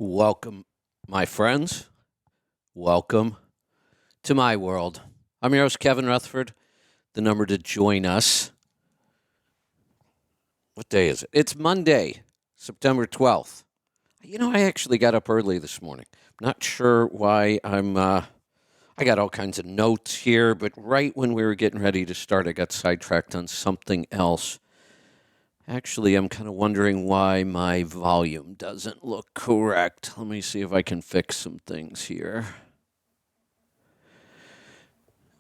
Welcome, my friends. Welcome to my world. I'm your host, Kevin Rutherford. The number to join us. What day is it? It's Monday, September 12th. I actually got up early this morning. Not sure why I got all kinds of notes here, but right when we were getting ready to start, I got sidetracked on something else. Actually, I'm kind of wondering why my volume doesn't look correct. Let me see if I can fix some things here.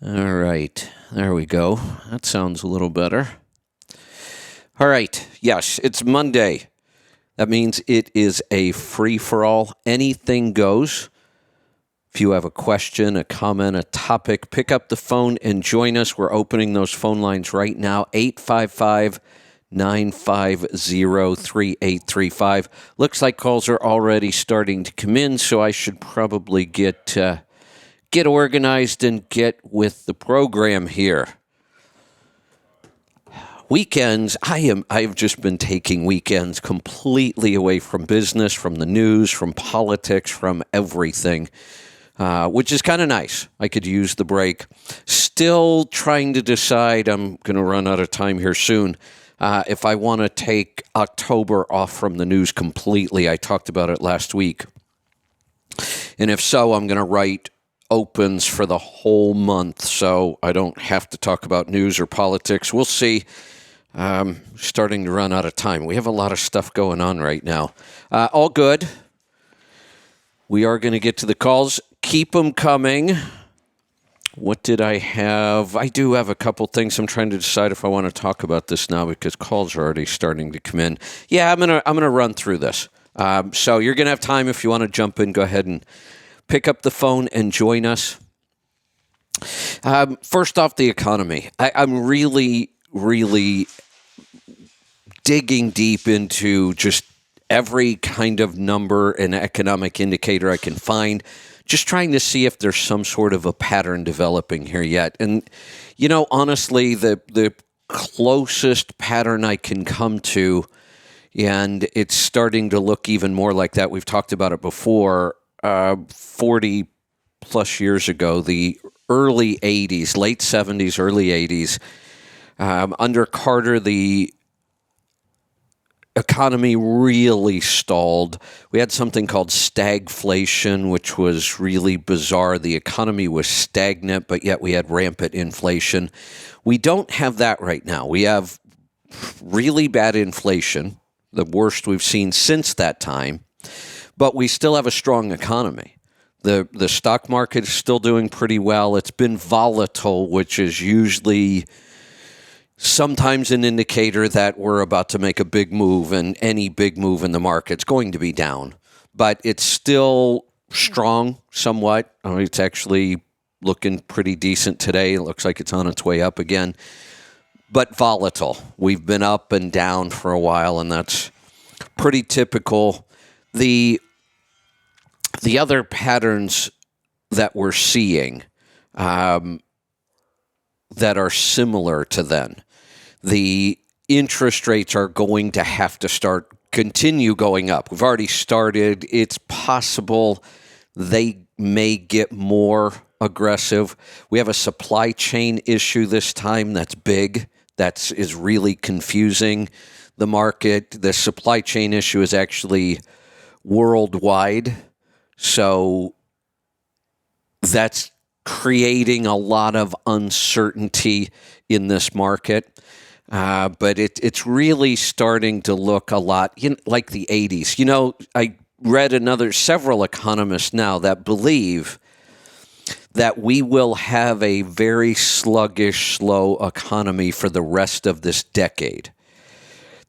All right, there we go. That sounds a little better. All right, yes, it's Monday. That means it is a free-for-all. Anything goes. If you have a question, a comment, a topic, pick up the phone and join us. We're opening those phone lines right now, 855-950-3835. Looks like calls are already starting to come in, so I should probably get organized and get with the program here. Weekends, I've just been taking weekends completely away from business, from the news, from politics, from everything, which is kind of nice. I could use the break. Still trying to decide, I'm going to run out of time here soon, if I want to take October off from the news completely. I talked about it last week. And if so, I'm going to write opens for the whole month so I don't have to talk about news or politics. We'll see. Starting to run out of time. We have a lot of stuff going on right now. All good. We are going to get to the calls. Keep them coming. What did I have? I do have a couple things. I'm trying to decide if I want to talk about this now because calls are already starting to come in. Yeah, I'm gonna run through this. So you're gonna have time if you want to jump in. Go ahead and pick up the phone and join us. First off, the economy. I'm really digging deep into just every kind of number and economic indicator I can find, just trying to see if there's some sort of a pattern developing here yet. And, honestly, the closest pattern I can come to, and it's starting to look even more like that, we've talked about it before, 40 plus years ago, the early 80s, late 70s, early 80s, under Carter, the economy really stalled. We had something called stagflation, which was really bizarre. The economy was stagnant, but yet we had rampant inflation. We don't have that right now. We have really bad inflation, the worst we've seen since that time, but we still have a strong economy. The stock market is still doing pretty well. It's been volatile, which is usually sometimes an indicator that we're about to make a big move, and any big move in the market's going to be down. But it's still strong somewhat. It's actually looking pretty decent today. It looks like it's on its way up again. But volatile. We've been up and down for a while, and that's pretty typical. The other patterns that we're seeing that are similar to then, the interest rates are going to have to continue going up. We've already started. It's possible they may get more aggressive. We have a supply chain issue this time that's big. That is really confusing the market. The supply chain issue is actually worldwide. So that's creating a lot of uncertainty in this market. But it's really starting to look a lot like the 80s. I read several economists now that believe that we will have a very sluggish, slow economy for the rest of this decade.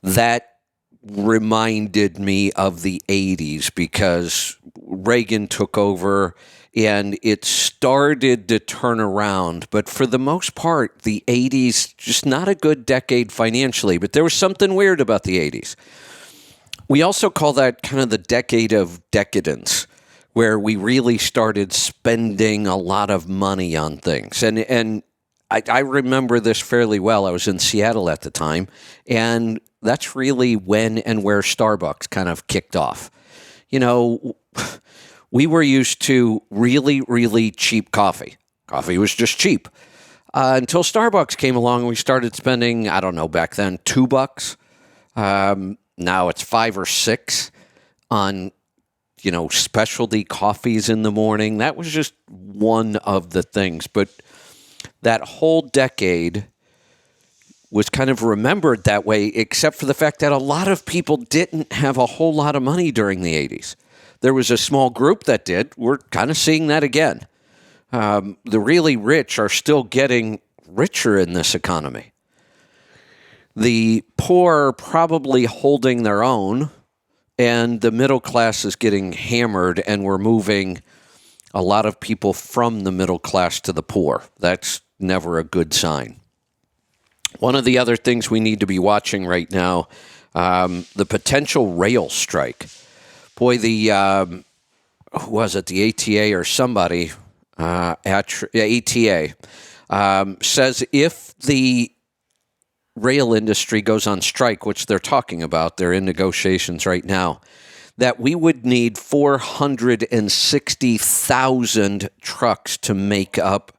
That reminded me of the 80s because Reagan took over and it started to turn around. But for the most part, the 80s, just not a good decade financially. But there was something weird about the 80s. We also call that kind of the decade of decadence, where we really started spending a lot of money on things. And I remember this fairly well. I was in Seattle at the time, and that's really when and where Starbucks kind of kicked off. We were used to really, really cheap coffee. Coffee was just cheap. Until Starbucks came along and we started spending, I don't know, back then, $2. Now it's 5 or 6 on, specialty coffees in the morning. That was just one of the things. But that whole decade was kind of remembered that way, except for the fact that a lot of people didn't have a whole lot of money during the 80s. There was a small group that did. We're kind of seeing that again. The really rich are still getting richer in this economy. The poor are probably holding their own, and the middle class is getting hammered, and we're moving a lot of people from the middle class to the poor. That's never a good sign. One of the other things we need to be watching right now, the potential rail strike. Boy, who was it, the ATA or somebody, ATA, says if the rail industry goes on strike, which they're talking about, they're in negotiations right now, that we would need 460,000 trucks to make up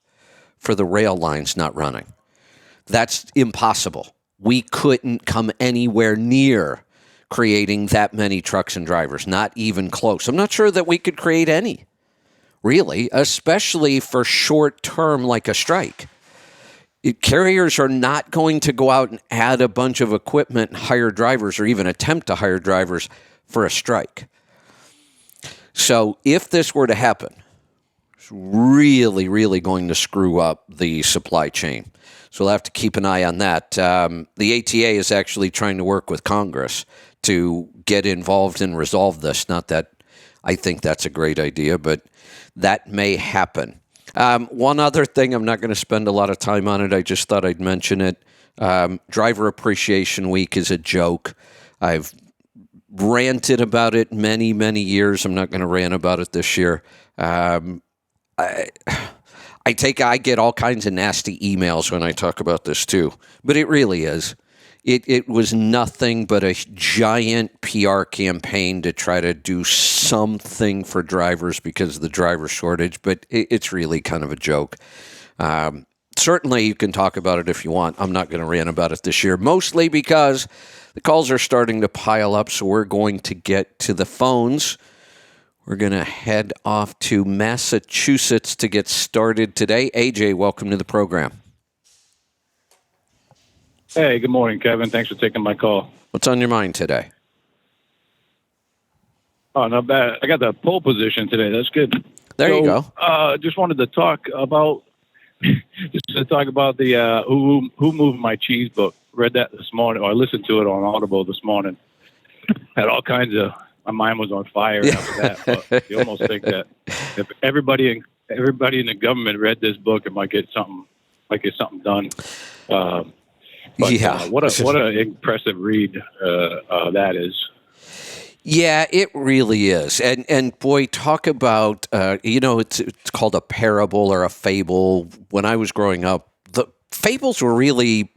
for the rail lines not running. That's impossible. We couldn't come anywhere near creating that many trucks and drivers, not even close. I'm not sure that we could create any, really, especially for short term like a strike. Carriers are not going to go out and add a bunch of equipment and hire drivers or even attempt to hire drivers for a strike. So if this were to happen, it's really, really going to screw up the supply chain. So we'll have to keep an eye on that. The ATA is actually trying to work with Congress to get involved and resolve this. Not that I think that's a great idea, but that may happen. One other thing, I'm not going to spend a lot of time on it. I just thought I'd mention it. Driver Appreciation Week is a joke. I've ranted about it many, many years. I'm not going to rant about it this year. I get all kinds of nasty emails when I talk about this too, but it really is. It was nothing but a giant PR campaign to try to do something for drivers because of the driver shortage, but it's really kind of a joke. Certainly you can talk about it if you want. I'm not going to rant about it this year, mostly because the calls are starting to pile up, so we're going to get to the phones. We're going to head off to Massachusetts to get started today. AJ, welcome to the program. Hey, good morning, Kevin. Thanks for taking my call. What's on your mind today? Oh, not bad. I got the pole position today. That's good. There you go. Just wanted to talk about the Who Moved My Cheese book. Read that this morning, or I listened to it on Audible this morning. Had all kinds of. My mind was on fire after that. But you almost think that if everybody in the government read this book, it might get something done. What an impressive read that is. Yeah, it really is. And boy, talk about, it's called a parable or a fable. When I was growing up, the fables were really,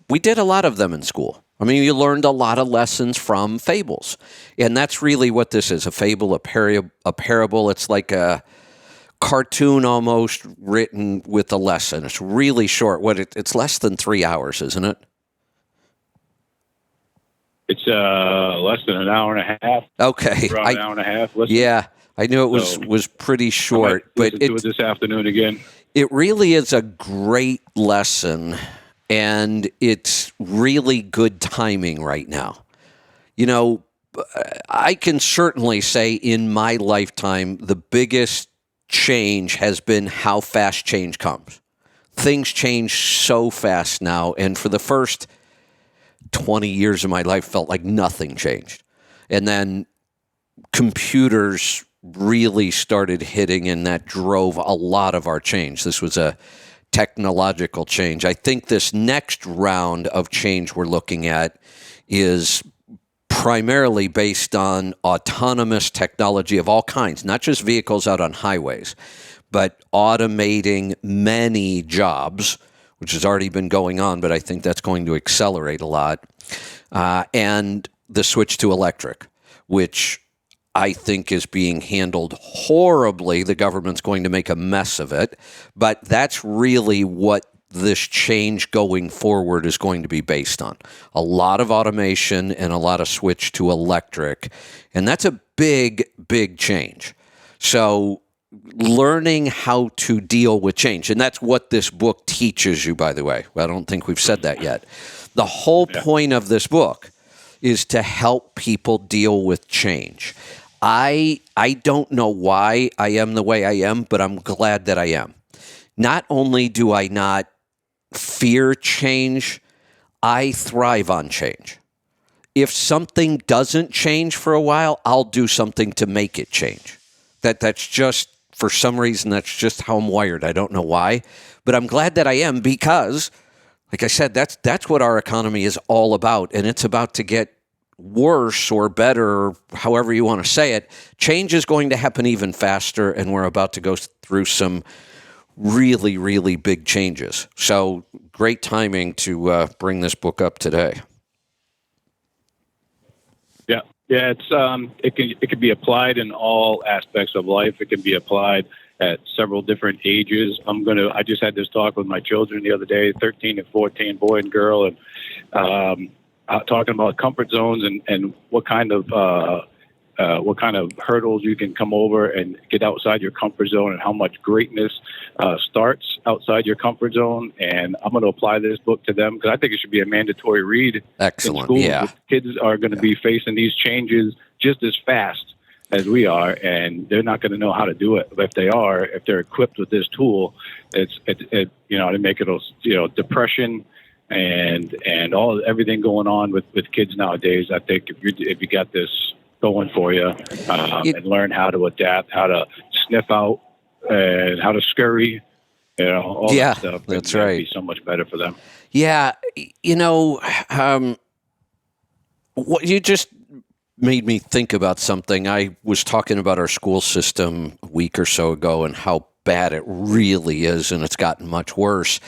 we did a lot of them in school. I mean, you learned a lot of lessons from fables. And that's really what this is, a fable, a parable. It's like a cartoon almost written with a lesson. It's really short. It's less than 3 hours, isn't it? It's less than an hour and a half. Okay. Around an hour and a half. Listen. Yeah, I knew it was pretty short. But do it this afternoon again. It really is a great lesson, and it's really good timing right now. I can certainly say in my lifetime, the biggest change has been how fast change comes. Things change so fast now, and for the first 20 years of my life felt like nothing changed. And then computers really started hitting, and that drove a lot of our change. This was a technological change. I think this next round of change we're looking at is primarily based on autonomous technology of all kinds, not just vehicles out on highways, but automating many jobs, which has already been going on, but I think that's going to accelerate a lot. And the switch to electric, which I think is being handled horribly. The government's going to make a mess of it. But that's really what this change going forward is going to be based on. A lot of automation and a lot of switch to electric. And that's a big, big change. So learning how to deal with change. And that's what this book teaches you, by the way. I don't think we've said that yet. The whole point of this book is to help people deal with change. I don't know why I am the way I am, but I'm glad that I am. Not only do I not fear change, I thrive on change. If something doesn't change for a while, I'll do something to make it change. That's just, for some reason, that's just how I'm wired. I don't know why, but I'm glad that I am because, like I said, that's what our economy is all about, and it's about to get worse or better, however you want to say it. Change is going to happen even faster, and we're about to go through some really, really big changes. So great timing to bring this book up today. Yeah, it's it can be applied in all aspects of life. It can be applied at several different ages. I just had this talk with my children the other day, 13 and 14, boy and girl, and talking about comfort zones and what kind of hurdles you can come over and get outside your comfort zone, and how much greatness starts outside your comfort zone. And I'm going to apply this book to them because I think it should be a mandatory read. Excellent. In school. Yeah. Kids are going to be facing these changes just as fast as we are, and they're not going to know how to do it. But if they're equipped with this tool, to make it, depression and everything going on with kids nowadays. I think if you got this going for you, and learn how to adapt, how to sniff out, and how to scurry, all that stuff. That's right. It'd be so much better for them. Yeah, what you just made me think about something. I was talking about our school system a week or so ago and how bad it really is, and it's gotten much worse.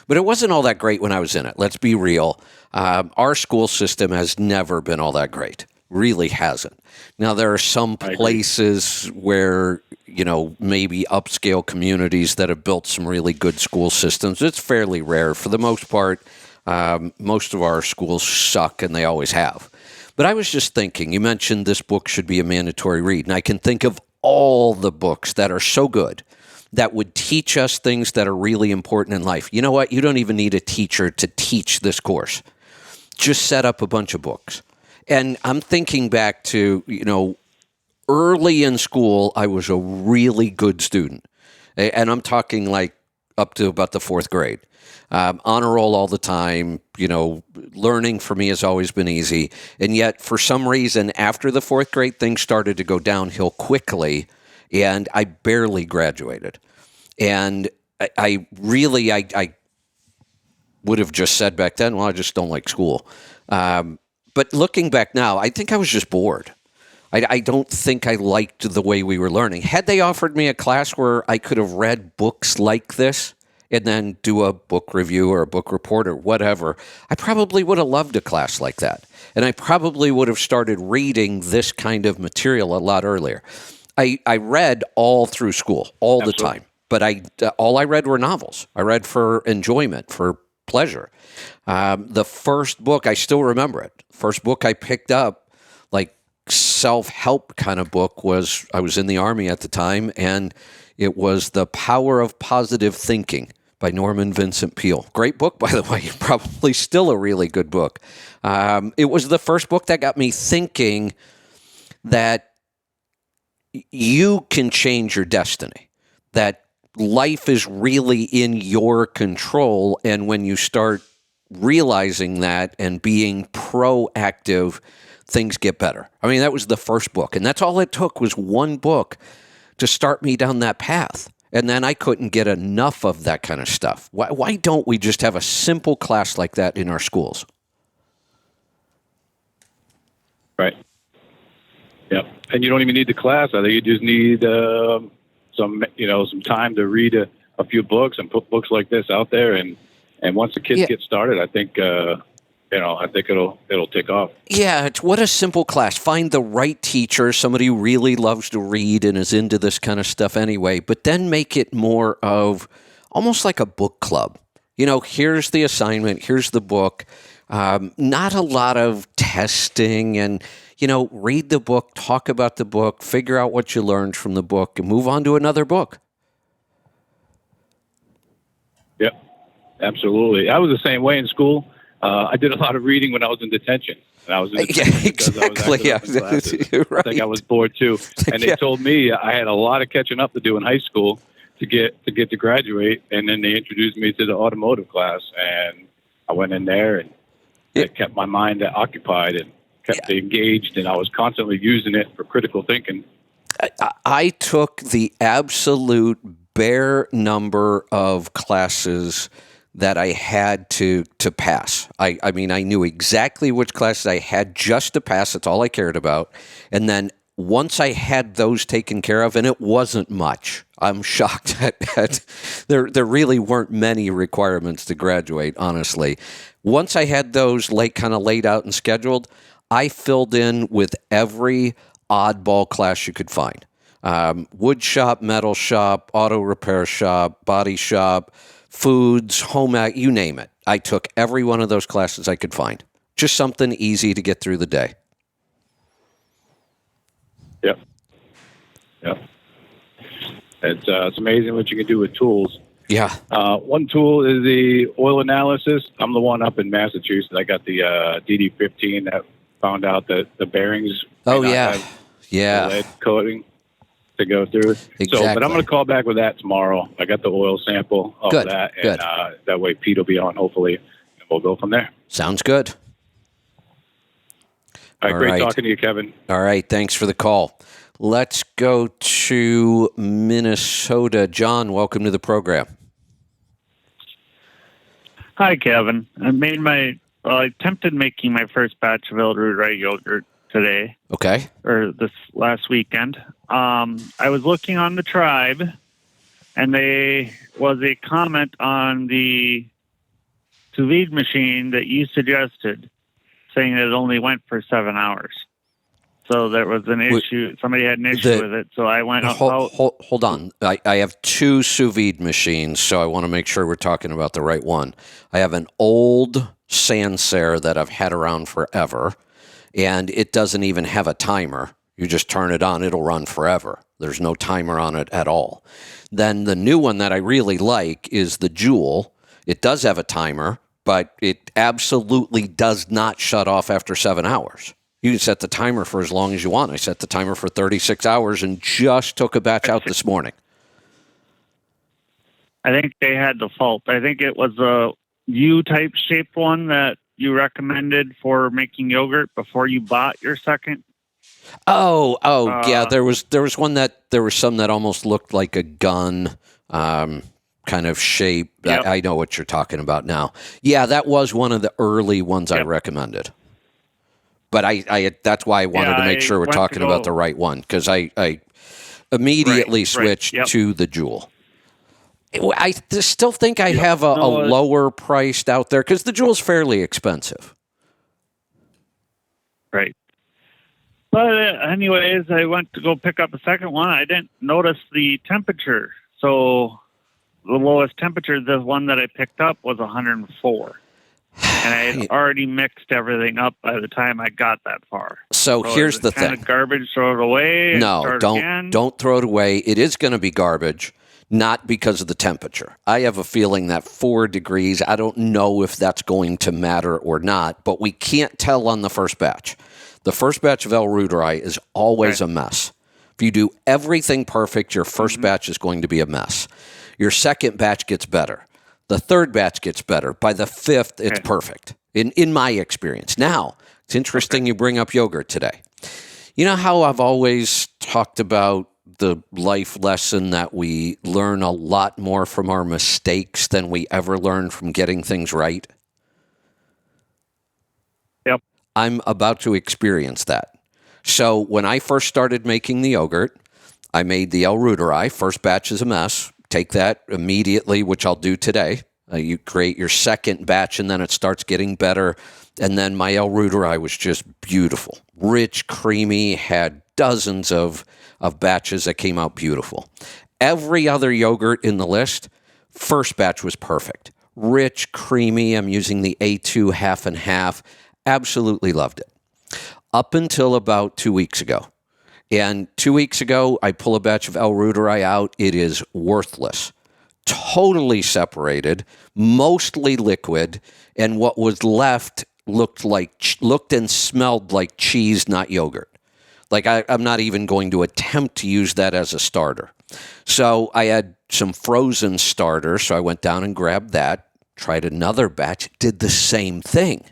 But it wasn't all that great when I was in it. Let's be real. Our school system has never been all that great. Really hasn't. Now, there are some places where, maybe upscale communities that have built some really good school systems. It's fairly rare. For the most part, most of our schools suck, and they always have. But I was just thinking, you mentioned this book should be a mandatory read, and I can think of all the books that are so good that would teach us things that are really important in life. You know what? You don't even need a teacher to teach this course. Just set up a bunch of books. And I'm thinking back to, early in school, I was a really good student. And I'm talking like up to about the fourth grade. Honor roll all the time. Learning for me has always been easy. And yet, for some reason, after the fourth grade, things started to go downhill quickly, and I barely graduated. And I would have just said back then, well, I just don't like school. But looking back now, I think I was just bored. I don't think I liked the way we were learning. Had they offered me a class where I could have read books like this and then do a book review or a book report or whatever, I probably would have loved a class like that. And I probably would have started reading this kind of material a lot earlier. I read all through school, all the time. But all I read were novels. I read for enjoyment, for pleasure. The first book, I still remember it. First book I picked up, like self-help kind of book, I was in the Army at the time, and it was The Power of Positive Thinking by Norman Vincent Peale. Great book, by the way. Probably still a really good book. It was the first book that got me thinking that you can change your destiny, that life is really in your control, and when you start realizing that and being proactive, things get better. I mean, that was the first book, and that's all it took was one book to start me down that path. And then I couldn't get enough of that kind of stuff. Why don't we just have a simple class like that in our schools? Right. Yeah, and you don't even need the class. I think you just need some time to read a few books and put books like this out there. And once the kids get started, I think I think it'll take off. Yeah, it's what a simple class. Find the right teacher, somebody who really loves to read and is into this kind of stuff anyway, but then make it more of almost like a book club. Here's the assignment, here's the book. Not a lot of testing and, read the book, talk about the book, figure out what you learned from the book, and move on to another book. Yep, absolutely. I was the same way in school. I did a lot of reading when I was in detention. And I was in detention exactly. I Right. think I was bored too. And they told me I had a lot of catching up to do in high school to get to graduate. And then they introduced me to the automotive class, and I went in there, and it kept my mind occupied and kept me engaged. And I was constantly using it for critical thinking. I took the absolute bare number of classes that I had to pass. I mean, I knew exactly which classes I had just to pass. That's all I cared about. And then once I had those taken care of, and it wasn't much, I'm shocked that there really weren't many requirements to graduate, honestly. Once I had those kind of laid out and scheduled, I filled in with every oddball class you could find. Wood shop, metal shop, auto repair shop, body shop, foods, home ec, you name it. I took every one of those classes I could find. Just something easy to get through the day. Yep. It's amazing what you can do with tools. Yeah. One tool is the oil analysis. I'm the one up in Massachusetts. I got the DD15 that found out that the bearings have lead coating to go through. Exactly. But I'm going to call back with that tomorrow. I got the oil sample of that, and that way Pete will be on, hopefully, and we'll go from there. Sounds good. All right, great talking to you, Kevin. All right, thanks for the call. Let's go to Minnesota. John, welcome to the program. Hi, Kevin. I attempted making my first batch of El Ruderai yogurt today. Okay. Or this last weekend. I was looking on the Tribe, and there was a comment on the sous vide machine that you suggested, saying that it only went for 7 hours. So there was an issue. Somebody had an issue with it. So I went out. Hold on. I have two sous vide machines, so I want to make sure we're talking about the right one. I have an old Sancerre that I've had around forever, and it doesn't even have a timer. You just turn it on, it'll run forever. There's no timer on it at all. Then the new one that I really like is the Joule. It does have a timer, but it absolutely does not shut off after 7 hours. You can set the timer for as long as you want. I set the timer for 36 hours and just took a batch out this morning. I think they had the fault. I think it was a U-type shaped one that you recommended for making yogurt before you bought your second. Yeah. There was one there was some that almost looked like a gun kind of shape. Yep. I know what you're talking about now. Yeah, that was one of the early ones I recommended. But I that's why I wanted to make sure we're talking about the right one, because I immediately switched to the Joule. I still think I have a lower priced out there, because the Joule's fairly expensive. Right. But anyways, I went to go pick up a second one. I didn't notice the temperature. So the lowest temperature, the one that I picked up, was 104. And I had already mixed everything up by the time I got that far. So here's the thing. Kind of garbage, throw it away. No, don't throw it away. It is going to be garbage, not because of the temperature. I have a feeling that 4 degrees, I don't know if that's going to matter or not, but we can't tell on the first batch. The first batch of El Ruderai is always a mess. If you do everything perfect, your first batch is going to be a mess. Your second batch gets better. The third batch gets better. By the fifth, it's perfect, in my experience. Now, it's interesting you bring up yogurt today. You know how I've always talked about the life lesson that we learn a lot more from our mistakes than we ever learn from getting things right? Yep. I'm about to experience that. So when I first started making the yogurt, I made the El Ruderai. First batch is a mess. Take that immediately, which I'll do today. You create your second batch, and then it starts getting better. And then my El Ruderai was just beautiful, rich, creamy, had dozens of batches that came out beautiful. Every other yogurt in the list, first batch was perfect. Rich, creamy. I'm using the A2 half and half. Absolutely loved it. Up until about 2 weeks ago. And 2 weeks ago, I pull a batch of El Ruderai out. It is worthless. Totally separated, mostly liquid, and what was left looked and smelled like cheese, not yogurt. Like I'm not even going to attempt to use that as a starter. So I had some frozen starter, so I went down and grabbed that, tried another batch, did the same thing.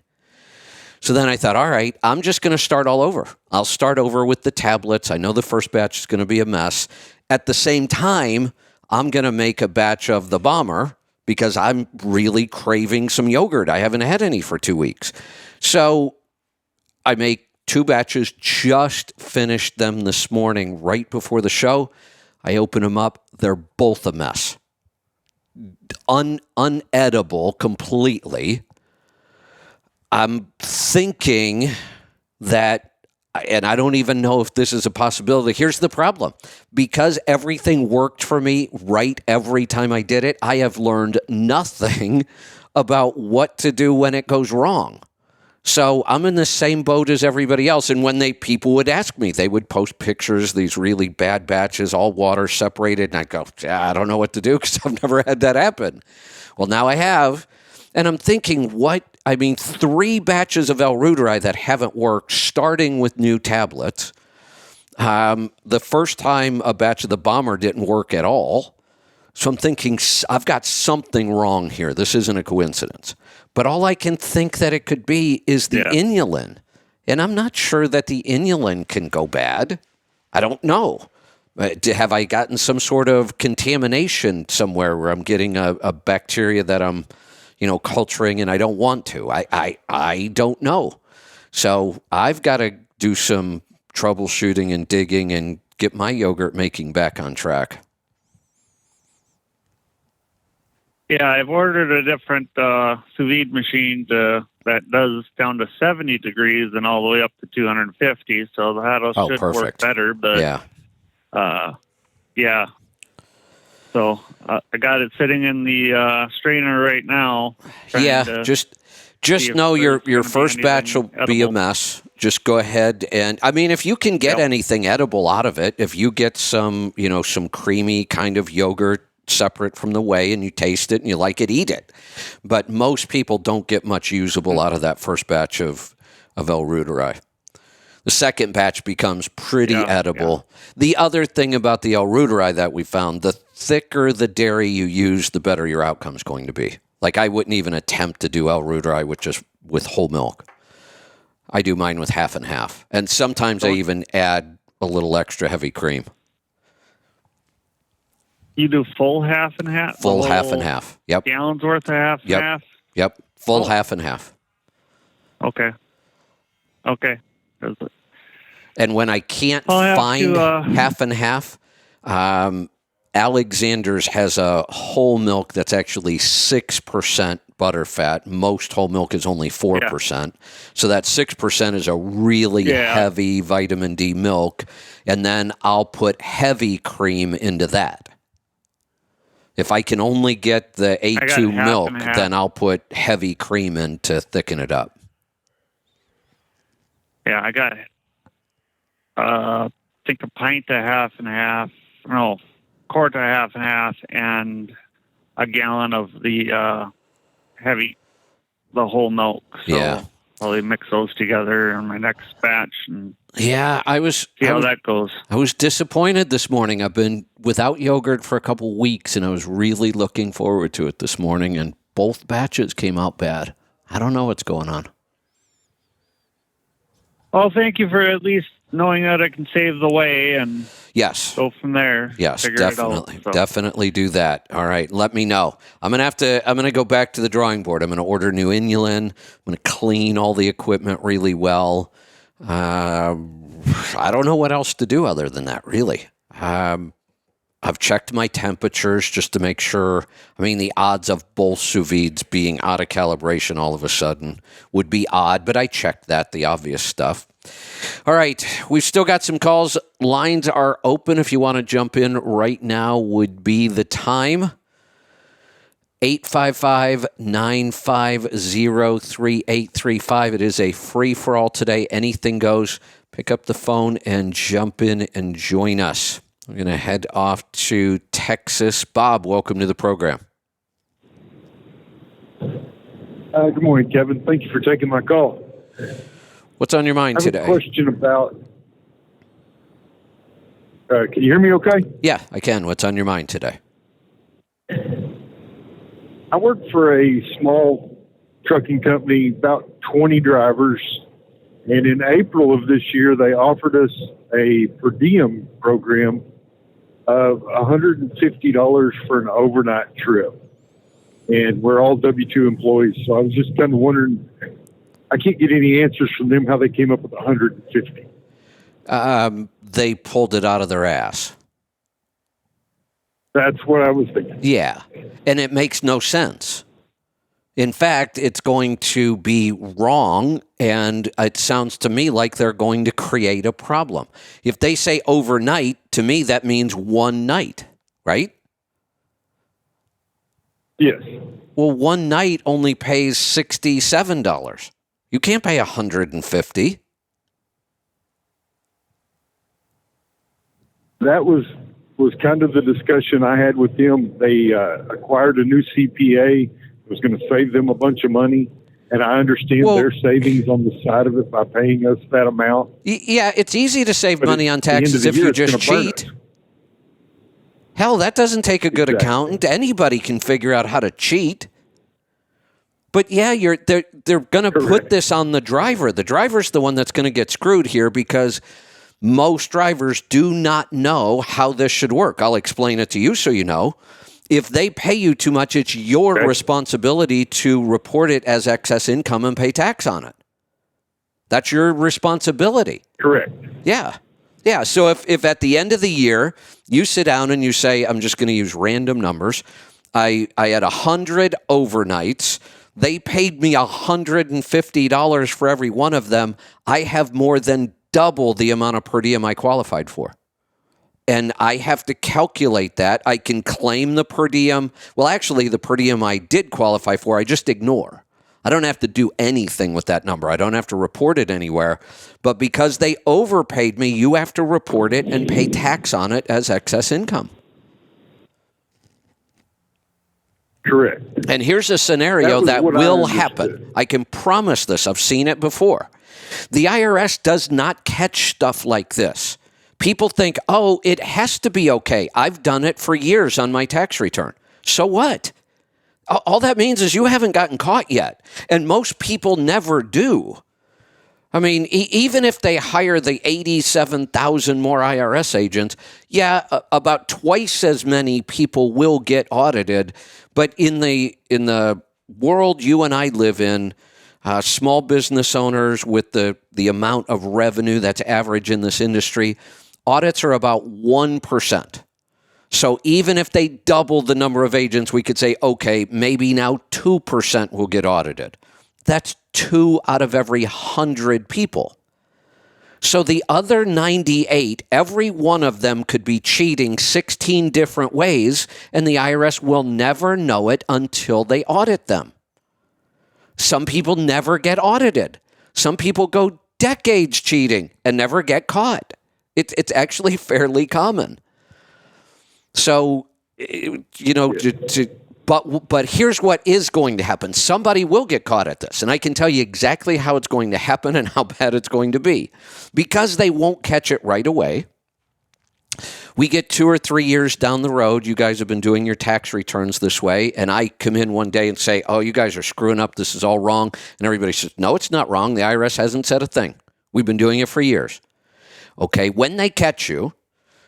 So then I thought, all right, I'm just going to start all over. I'll start over with the tablets. I know the first batch is going to be a mess. At the same time, I'm going to make a batch of the Bomber because I'm really craving some yogurt. I haven't had any for 2 weeks. So I make 2 batches, just finished them this morning right before the show. I open them up. They're both a mess. Unedible completely. I'm thinking that, and I don't even know if this is a possibility. Here's the problem. Because everything worked for me right every time I did it, I have learned nothing about what to do when it goes wrong. So I'm in the same boat as everybody else. And when people would ask me, they would post pictures, these really bad batches, all water separated. And I'd go, I don't know what to do because I've never had that happen. Well, now I have. And I'm thinking, 3 batches of El Ruderai that haven't worked, starting with new tablets. The first time a batch of the Bomber didn't work at all. So I'm thinking, I've got something wrong here. This isn't a coincidence. But all I can think that it could be is the inulin. And I'm not sure that the inulin can go bad. I don't know. Have I gotten some sort of contamination somewhere where I'm getting a bacteria that I'm culturing and I don't want to? I don't know. So I've got to do some troubleshooting and digging and get my yogurt making back on track. Yeah, I've ordered a different sous vide machine that does down to 70 degrees and all the way up to 250. So that should work better. But yeah. So I got it sitting in the strainer right now. Yeah, just know your first batch will be a mess. Just go ahead and, if you can get anything edible out of it, if you get some creamy kind of yogurt separate from the whey and you taste it and you like it, eat it. But most people don't get much usable out of that first batch of El Ruderai. The second batch becomes pretty edible. Yeah. The other thing about the El Ruderai that we found, the thicker the dairy you use, the better your outcome is going to be. Like I wouldn't even attempt to do El Ruderai with whole milk. I do mine with half and half. And sometimes I even add a little extra heavy cream. You do full half and half? Full half and half. Yep. Gallons worth of half and half? Yep. Full half and half. Okay. And when I can't find half and half, Alexander's has a whole milk that's actually 6% butter fat. Most whole milk is only 4%. Yeah. So that 6% is a really heavy vitamin D milk. And then I'll put heavy cream into that. If I can only get the A2 milk, then I'll put heavy cream in to thicken it up. Yeah, I got I think a pint to half and half. No, quart to half and half, and a gallon of the the whole milk. So I'll mix those together in my next batch and see how that goes. I was disappointed this morning. I've been without yogurt for a couple weeks, and I was really looking forward to it this morning, and both batches came out bad. I don't know what's going on. Well, thank you for at least knowing that I can save the whey and go from there. Yes, definitely. Definitely do that. All right, let me know. I'm gonna go back to the drawing board. I'm gonna order new inulin. I'm gonna clean all the equipment really well. I don't know what else to do other than that, really. I've checked my temperatures just to make sure. I mean, the odds of both sous vides being out of calibration all of a sudden would be odd, but I checked that, the obvious stuff. All right, we've still got some calls. Lines are open. If you want to jump in right now would be the time. 855-950-3835. It is a free-for-all today. Anything goes. Pick up the phone and jump in and join us. We're going to head off to Texas. Bob, welcome to the program. Good morning, Kevin. Thank you for taking my call. What's on your mind today? I have a question about... can you hear me okay? Yeah, I can. What's on your mind today? I work for a small trucking company, about 20 drivers, and in April of this year, they offered us a per diem program of $150 for an overnight trip. And we're all W-2 employees, so I was just kind of wondering, I can't get any answers from them how they came up with $150. They pulled it out of their ass. That's what I was thinking. Yeah, and it makes no sense. In fact, it's going to be wrong, and it sounds to me like they're going to create a problem. If they say overnight, to me, that means one night, right? Yes. Well, one night only pays $67. You can't pay $150. That was kind of the discussion I had with them. They acquired a new CPA. It was going to save them a bunch of money, and I understand their savings on the side of it by paying us that amount. Yeah, it's easy to save money on taxes if you just cheat. Hell, that doesn't take a good accountant. Anybody can figure out how to cheat. But yeah, they're going to put this on the driver. The driver's the one that's going to get screwed here because most drivers do not know how this should work. I'll explain it to you so you know. If they pay you too much, it's your responsibility to report it as excess income and pay tax on it. That's your responsibility. Correct. Yeah. Yeah. So if at the end of the year, you sit down and you say, I'm just going to use random numbers. I had 100 overnights. They paid me $150 for every one of them. I have more than double the amount of per diem I qualified for. And I have to calculate that. I can claim the per diem. Well, actually, the per diem I did qualify for, I just ignore. I don't have to do anything with that number. I don't have to report it anywhere. But because they overpaid me, you have to report it and pay tax on it as excess income. Correct. And here's a scenario that will happen. I can promise this. I've seen it before. The IRS does not catch stuff like this. People think, oh, it has to be okay. I've done it for years on my tax return. So what? All that means is you haven't gotten caught yet. And most people never do. I mean, even if they hire the 87,000 more IRS agents, yeah, about twice as many people will get audited. But in the world you and I live in, small business owners with the amount of revenue that's average in this industry, audits are about 1%. So even if they double the number of agents, we could say, okay, maybe now 2% will get audited. That's 2 out of every 100 people. So the other 98, every one of them could be cheating 16 different ways, and the IRS will never know it until they audit them. Some people never get audited. Some people go decades cheating and never get caught. It's actually fairly common. So, but here's what is going to happen. Somebody will get caught at this, and I can tell you exactly how it's going to happen and how bad it's going to be. Because they won't catch it right away, we get 2 or 3 years down the road, you guys have been doing your tax returns this way, and I come in one day and say, oh, you guys are screwing up, this is all wrong. And everybody says, no, it's not wrong. The IRS hasn't said a thing. We've been doing it for years. Okay, when they catch you,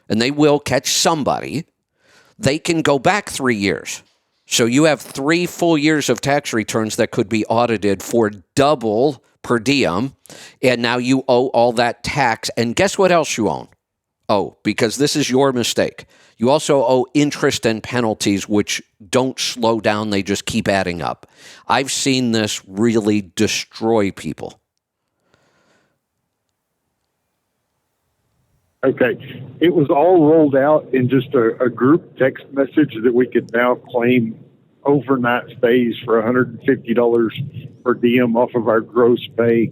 and they will catch somebody, they can go back 3 years. So you have 3 full years of tax returns that could be audited for double per diem, and now you owe all that tax. And guess what else you own? owe, because this is your mistake. You also owe interest and penalties, which don't slow down. They just keep adding up. I've seen this really destroy people. Okay. It was all rolled out in just a group text message that we could now claim overnight stays for $150 per diem off of our gross pay.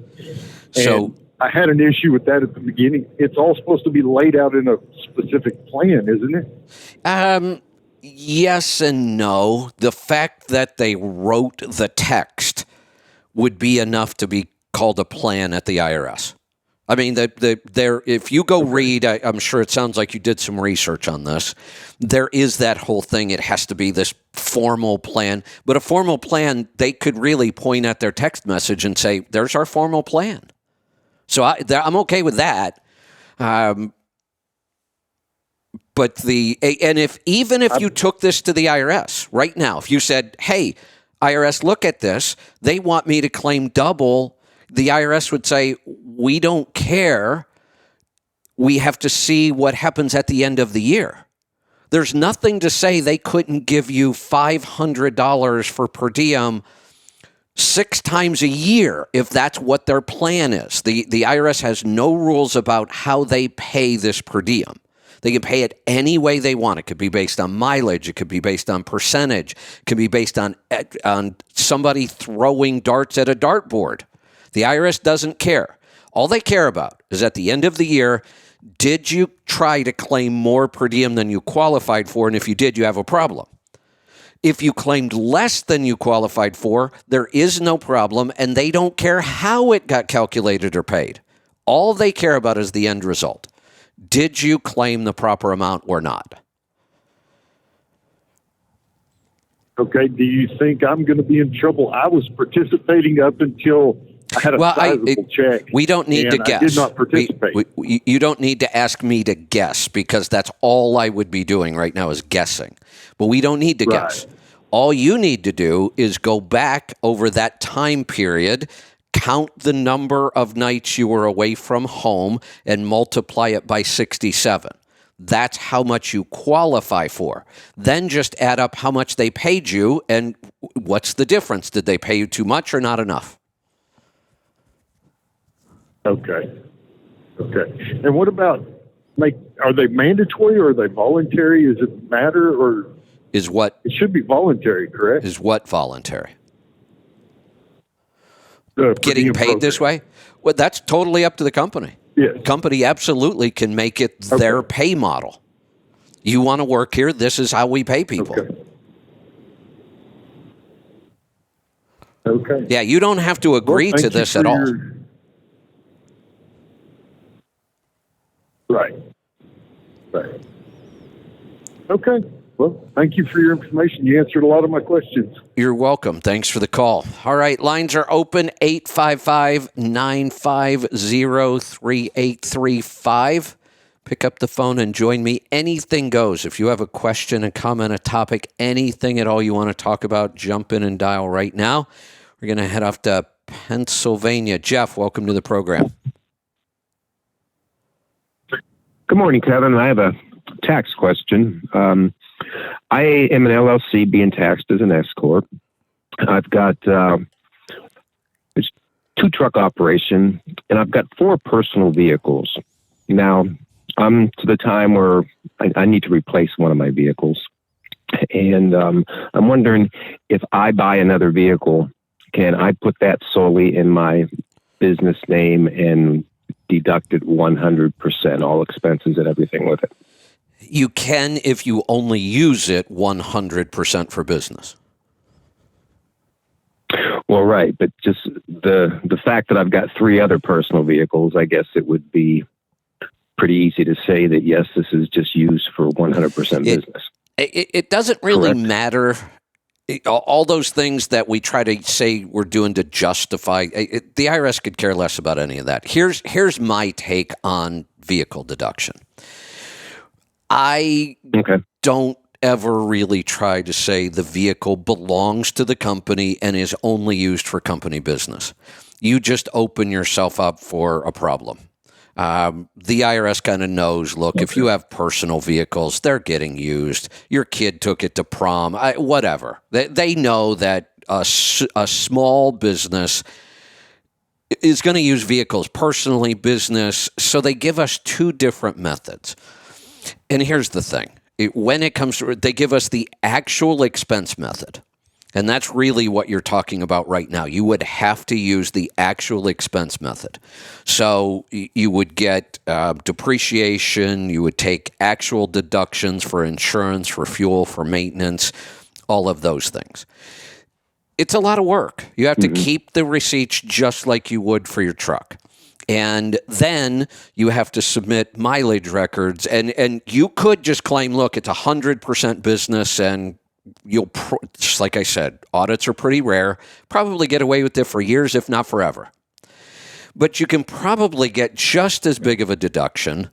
So And I had an issue with that at the beginning. It's all supposed to be laid out in a specific plan, isn't it? yes and no. The fact that they wrote the text would be enough to be called a plan at the IRS. I mean, if you go read, I'm sure it sounds like you did some research on this. There is that whole thing. It has to be this formal plan. But a formal plan, they could really point at their text message and say, there's our formal plan. So I'm okay with that. But if you took this to the IRS right now, if you said, hey, IRS, look at this, they want me to claim double, the IRS would say, we don't care. We have to see what happens at the end of the year. There's nothing to say they couldn't give you $500 for per diem 6 times a year if that's what their plan is. The IRS has no rules about how they pay this per diem. They can pay it any way they want. It could be based on mileage. It could be based on percentage. It could be based on somebody throwing darts at a dartboard. The IRS doesn't care. All they care about is at the end of the year, did you try to claim more per diem than you qualified for? And if you did, you have a problem. If you claimed less than you qualified for, there is no problem, and they don't care how it got calculated or paid. All they care about is the end result. Did you claim the proper amount or not? Okay. Do you think I'm going to be in trouble? I was participating up until I had a sizable check. We don't need to guess. I did not participate. You don't need to ask me to guess, because that's all I would be doing right now is guessing. But we don't need to guess. All you need to do is go back over that time period, count the number of nights you were away from home, and multiply it by 67. That's how much you qualify for. Then just add up how much they paid you, and what's the difference? Did they pay you too much or not enough? Okay. And what about, are they mandatory or are they voluntary? Does it matter, or is what? It should be voluntary, correct? Is what voluntary? Getting paid this way? Well, that's totally up to the company. Yes. The company absolutely can make it their pay model. You want to work here, this is how we pay people. Okay. Yeah, you don't have to agree to this at all. Right. Okay. Well, thank you for your information. You answered a lot of my questions. You're welcome. Thanks for the call. All right, lines are open, 855-950-3835. Pick up the phone and join me. Anything goes. If you have a question, a comment, a topic, anything at all you want to talk about, jump in and dial right now. We're going to head off to Pennsylvania. Jeff, welcome to the program. Good morning, Kevin. I have a tax question. I am an LLC being taxed as an S Corp. I've got it's 2-truck operation, and I've got 4 personal vehicles. Now, I'm to the time where I need to replace one of my vehicles. And I'm wondering, if I buy another vehicle, can I put that solely in my business name and deduct it 100%, all expenses and everything with it? You can if you only use it 100% for business. Well, right, but just the fact that I've got 3 other personal vehicles, I guess it would be pretty easy to say that, yes, this is just used for 100% business. It doesn't really matter. All those things that we try to say we're doing to justify, the IRS could care less about any of that. Here's my take on vehicle deduction. I don't ever really try to say the vehicle belongs to the company and is only used for company business. You just open yourself up for a problem. The IRS kind of knows, look, if you have personal vehicles, they're getting used. Your kid took it to prom, whatever. They know that a small business is going to use vehicles personally, business. So they give us two different methods. And here's the thing. When it comes to, they give us the actual expense method. And that's really what you're talking about right now. You would have to use the actual expense method. So you would get depreciation, you would take actual deductions for insurance, for fuel, for maintenance, all of those things. It's a lot of work. You have to keep the receipts just like you would for your truck. And then you have to submit mileage records. And you could just claim, look, it's 100% business, and you'll, just like I said, audits are pretty rare. Probably get away with it for years, if not forever. But you can probably get just as big of a deduction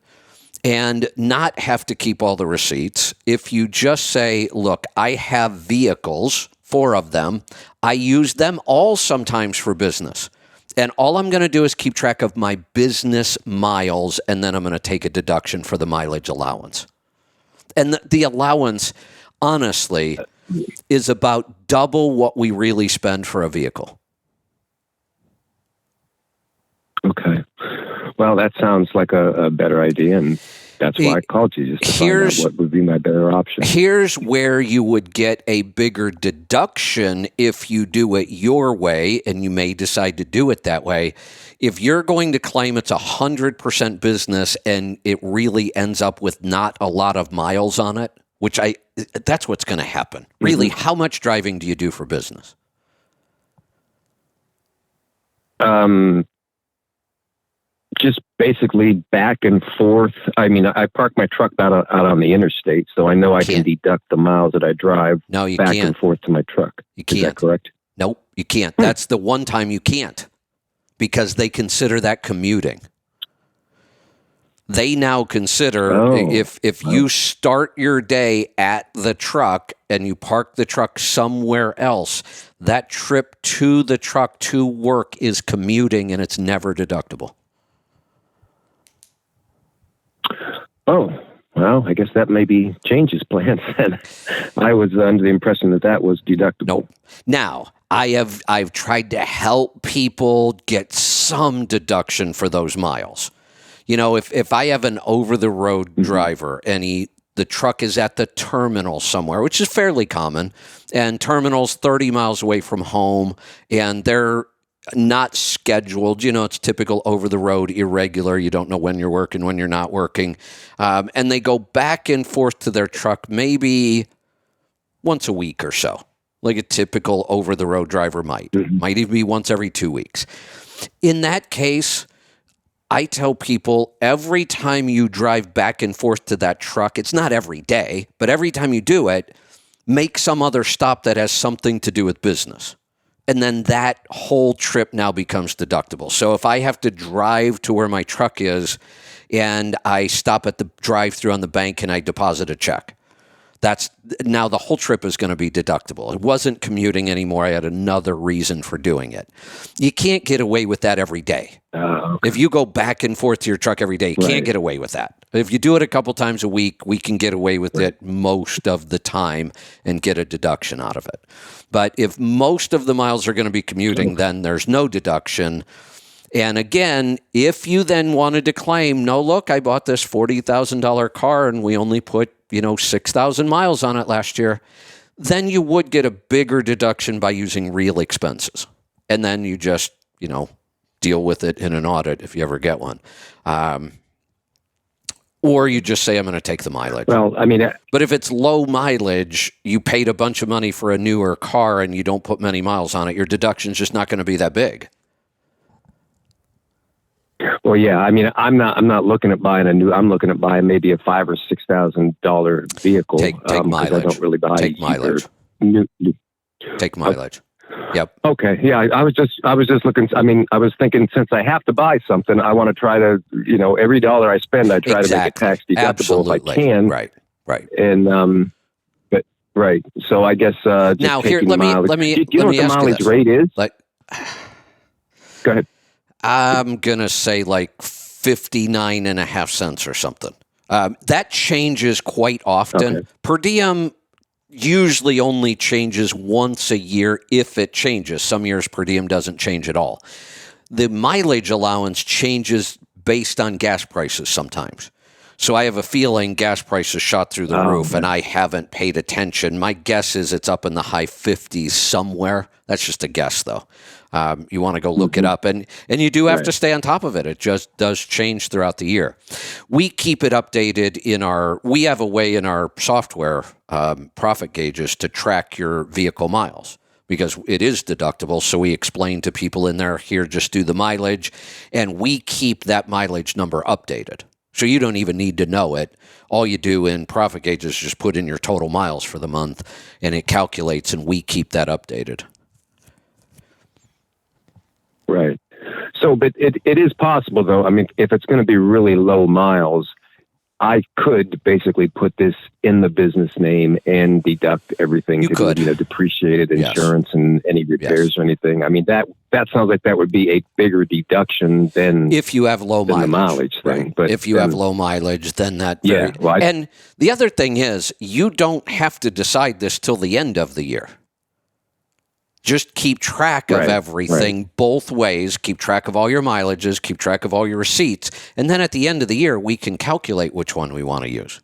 and not have to keep all the receipts if you just say, look, I have vehicles, 4 of them. I use them all sometimes for business. And all I'm going to do is keep track of my business miles, and then I'm going to take a deduction for the mileage allowance. And the allowance, honestly, is about double what we really spend for a vehicle. Okay. Well, that sounds like a better idea, and that's why I called you, just to find out what would be my better option. Here's where you would get a bigger deduction if you do it your way, and you may decide to do it that way. If you're going to claim it's 100% business and it really ends up with not a lot of miles on it, that's what's going to happen. Really, how much driving do you do for business? Just basically back and forth. I mean, I park my truck out on the interstate, so I know I can deduct the miles that I drive back and forth to my truck. You can't. Is that correct? Nope, you can't. That's the one time you can't, because they consider that commuting. They now consider if you start your day at the truck and you park the truck somewhere else, that trip to the truck to work is commuting, and it's never deductible. Oh, well, I guess that maybe changes plans then. I was under the impression that was deductible. Nope. Now, I've tried to help people get some deduction for those miles. You know, if I have an over-the-road driver and the truck is at the terminal somewhere, which is fairly common, and terminal's 30 miles away from home, and they're not scheduled. You know, it's typical over-the-road, irregular. You don't know when you're working, when you're not working. And they go back and forth to their truck maybe once a week or so, like a typical over-the-road driver might. Might even be once every 2 weeks. In that case, I tell people every time you drive back and forth to that truck, it's not every day, but every time you do it, make some other stop that has something to do with business. And then that whole trip now becomes deductible. So if I have to drive to where my truck is and I stop at the drive-thru on the bank and I deposit a check, that's now the whole trip is going to be deductible. It wasn't commuting anymore. I had another reason for doing it. You can't get away with that every day. Okay. If you go back and forth to your truck every day, you can't get away with that. If you do it a couple times a week, we can get away with it most of the time and get a deduction out of it. But if most of the miles are going to be commuting, then there's no deduction. And again, if you then wanted to claim, no, look, I bought this $40,000 car and we only put 6,000 miles on it last year, then you would get a bigger deduction by using real expenses. And then you just, deal with it in an audit if you ever get one. Or you just say, I'm going to take the mileage. Well, I mean, but if it's low mileage, you paid a bunch of money for a newer car and you don't put many miles on it, your deduction's just not going to be that big. Well, yeah. I mean, I'm not looking at buying a new. I'm looking at buying maybe a $5,000 or $6,000 vehicle. Take mileage. I don't really buy. Take mileage. Take mileage. Yep. Okay. Yeah. I was just looking. I mean, I was thinking, since I have to buy something, I want to try to, every dollar I spend, I try to make it tax deductible if I can. Right. And but right. So I guess just now here, let me do you know what the ask mileage you this. rate is? Like, go ahead. I'm gonna say like 59.5 cents or something. That changes quite often. Okay. Per diem usually only changes once a year if it changes. Some years per diem doesn't change at all. The mileage allowance changes based on gas prices sometimes. So I have a feeling gas prices shot through the roof, and I haven't paid attention. My guess is it's up in the high 50s somewhere. That's just a guess, though. You want to go look it up, and you do have to stay on top of it. It just does change throughout the year. We keep it updated we have a way in our software, Profit Gauges, to track your vehicle miles, because it is deductible. So we explain to people in there, here, just do the mileage, and we keep that mileage number updated. So you don't even need to know it. All you do in Profit Gauges is just put in your total miles for the month, and it calculates, and we keep that updated. Right. So, but it is possible, though. I mean, if it's going to be really low miles, I could basically put this in the business name and deduct everything. You could. Depreciated insurance and any repairs or anything. I mean, that sounds like that would be a bigger deduction than if you have low mileage. The mileage thing. Right. But if you have low mileage, then that. Yeah. Well, and the other thing is, you don't have to decide this till the end of the year. Just keep track of everything both ways. Keep track of all your mileages, keep track of all your receipts. And then at the end of the year, we can calculate which one we want to use.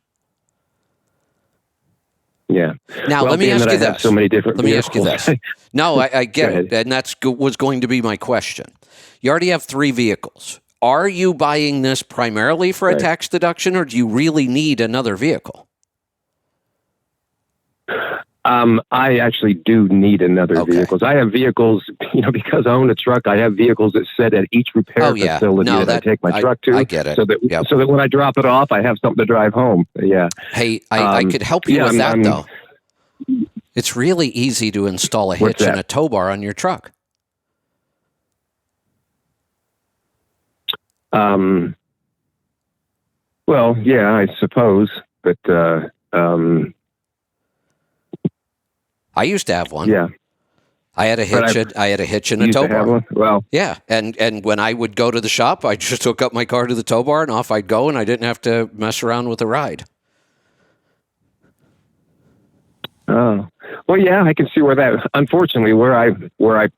Yeah. Now, let me ask you this. So many different let me ask you this. No, I get it. And that was going to be my question. You already have 3 vehicles. Are you buying this primarily for a tax deduction, or do you really need another vehicle? I actually do need another vehicles. I have vehicles, because I own a truck. I have vehicles that sit at each repair facility that I take my truck to. I get it. So that when I drop it off, I have something to drive home. Yeah. Hey, I could help you with that, though. It's really easy to install a hitch and a tow bar on your truck. Well, yeah, I suppose, but I used to have one. Yeah. I had a hitch and a tow bar. Well, yeah, and when I would go to the shop, I just hook up my car to the tow bar and off I'd go, and I didn't have to mess around with the ride. Oh, well, yeah, I can see where that. Unfortunately, where I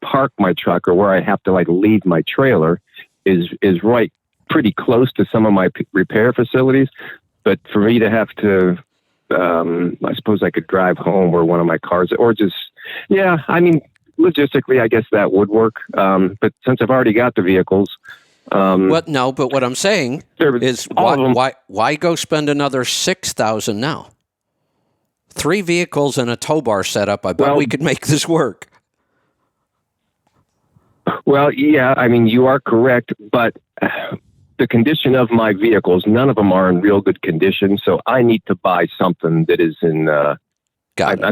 park my truck, or where I have to leave my trailer, is right pretty close to some of my repair facilities. But for me to have to, I suppose I could drive home where one of my cars, or just, I mean, logistically, I guess that would work. But since I've already got the vehicles, but what I'm saying is, why go spend another $6,000 now? 3 vehicles and a tow bar setup. I bet we could make this work. Well, yeah, I mean, you are correct, but the condition of my vehicles, none of them are in real good condition. So I need to buy something that is in, I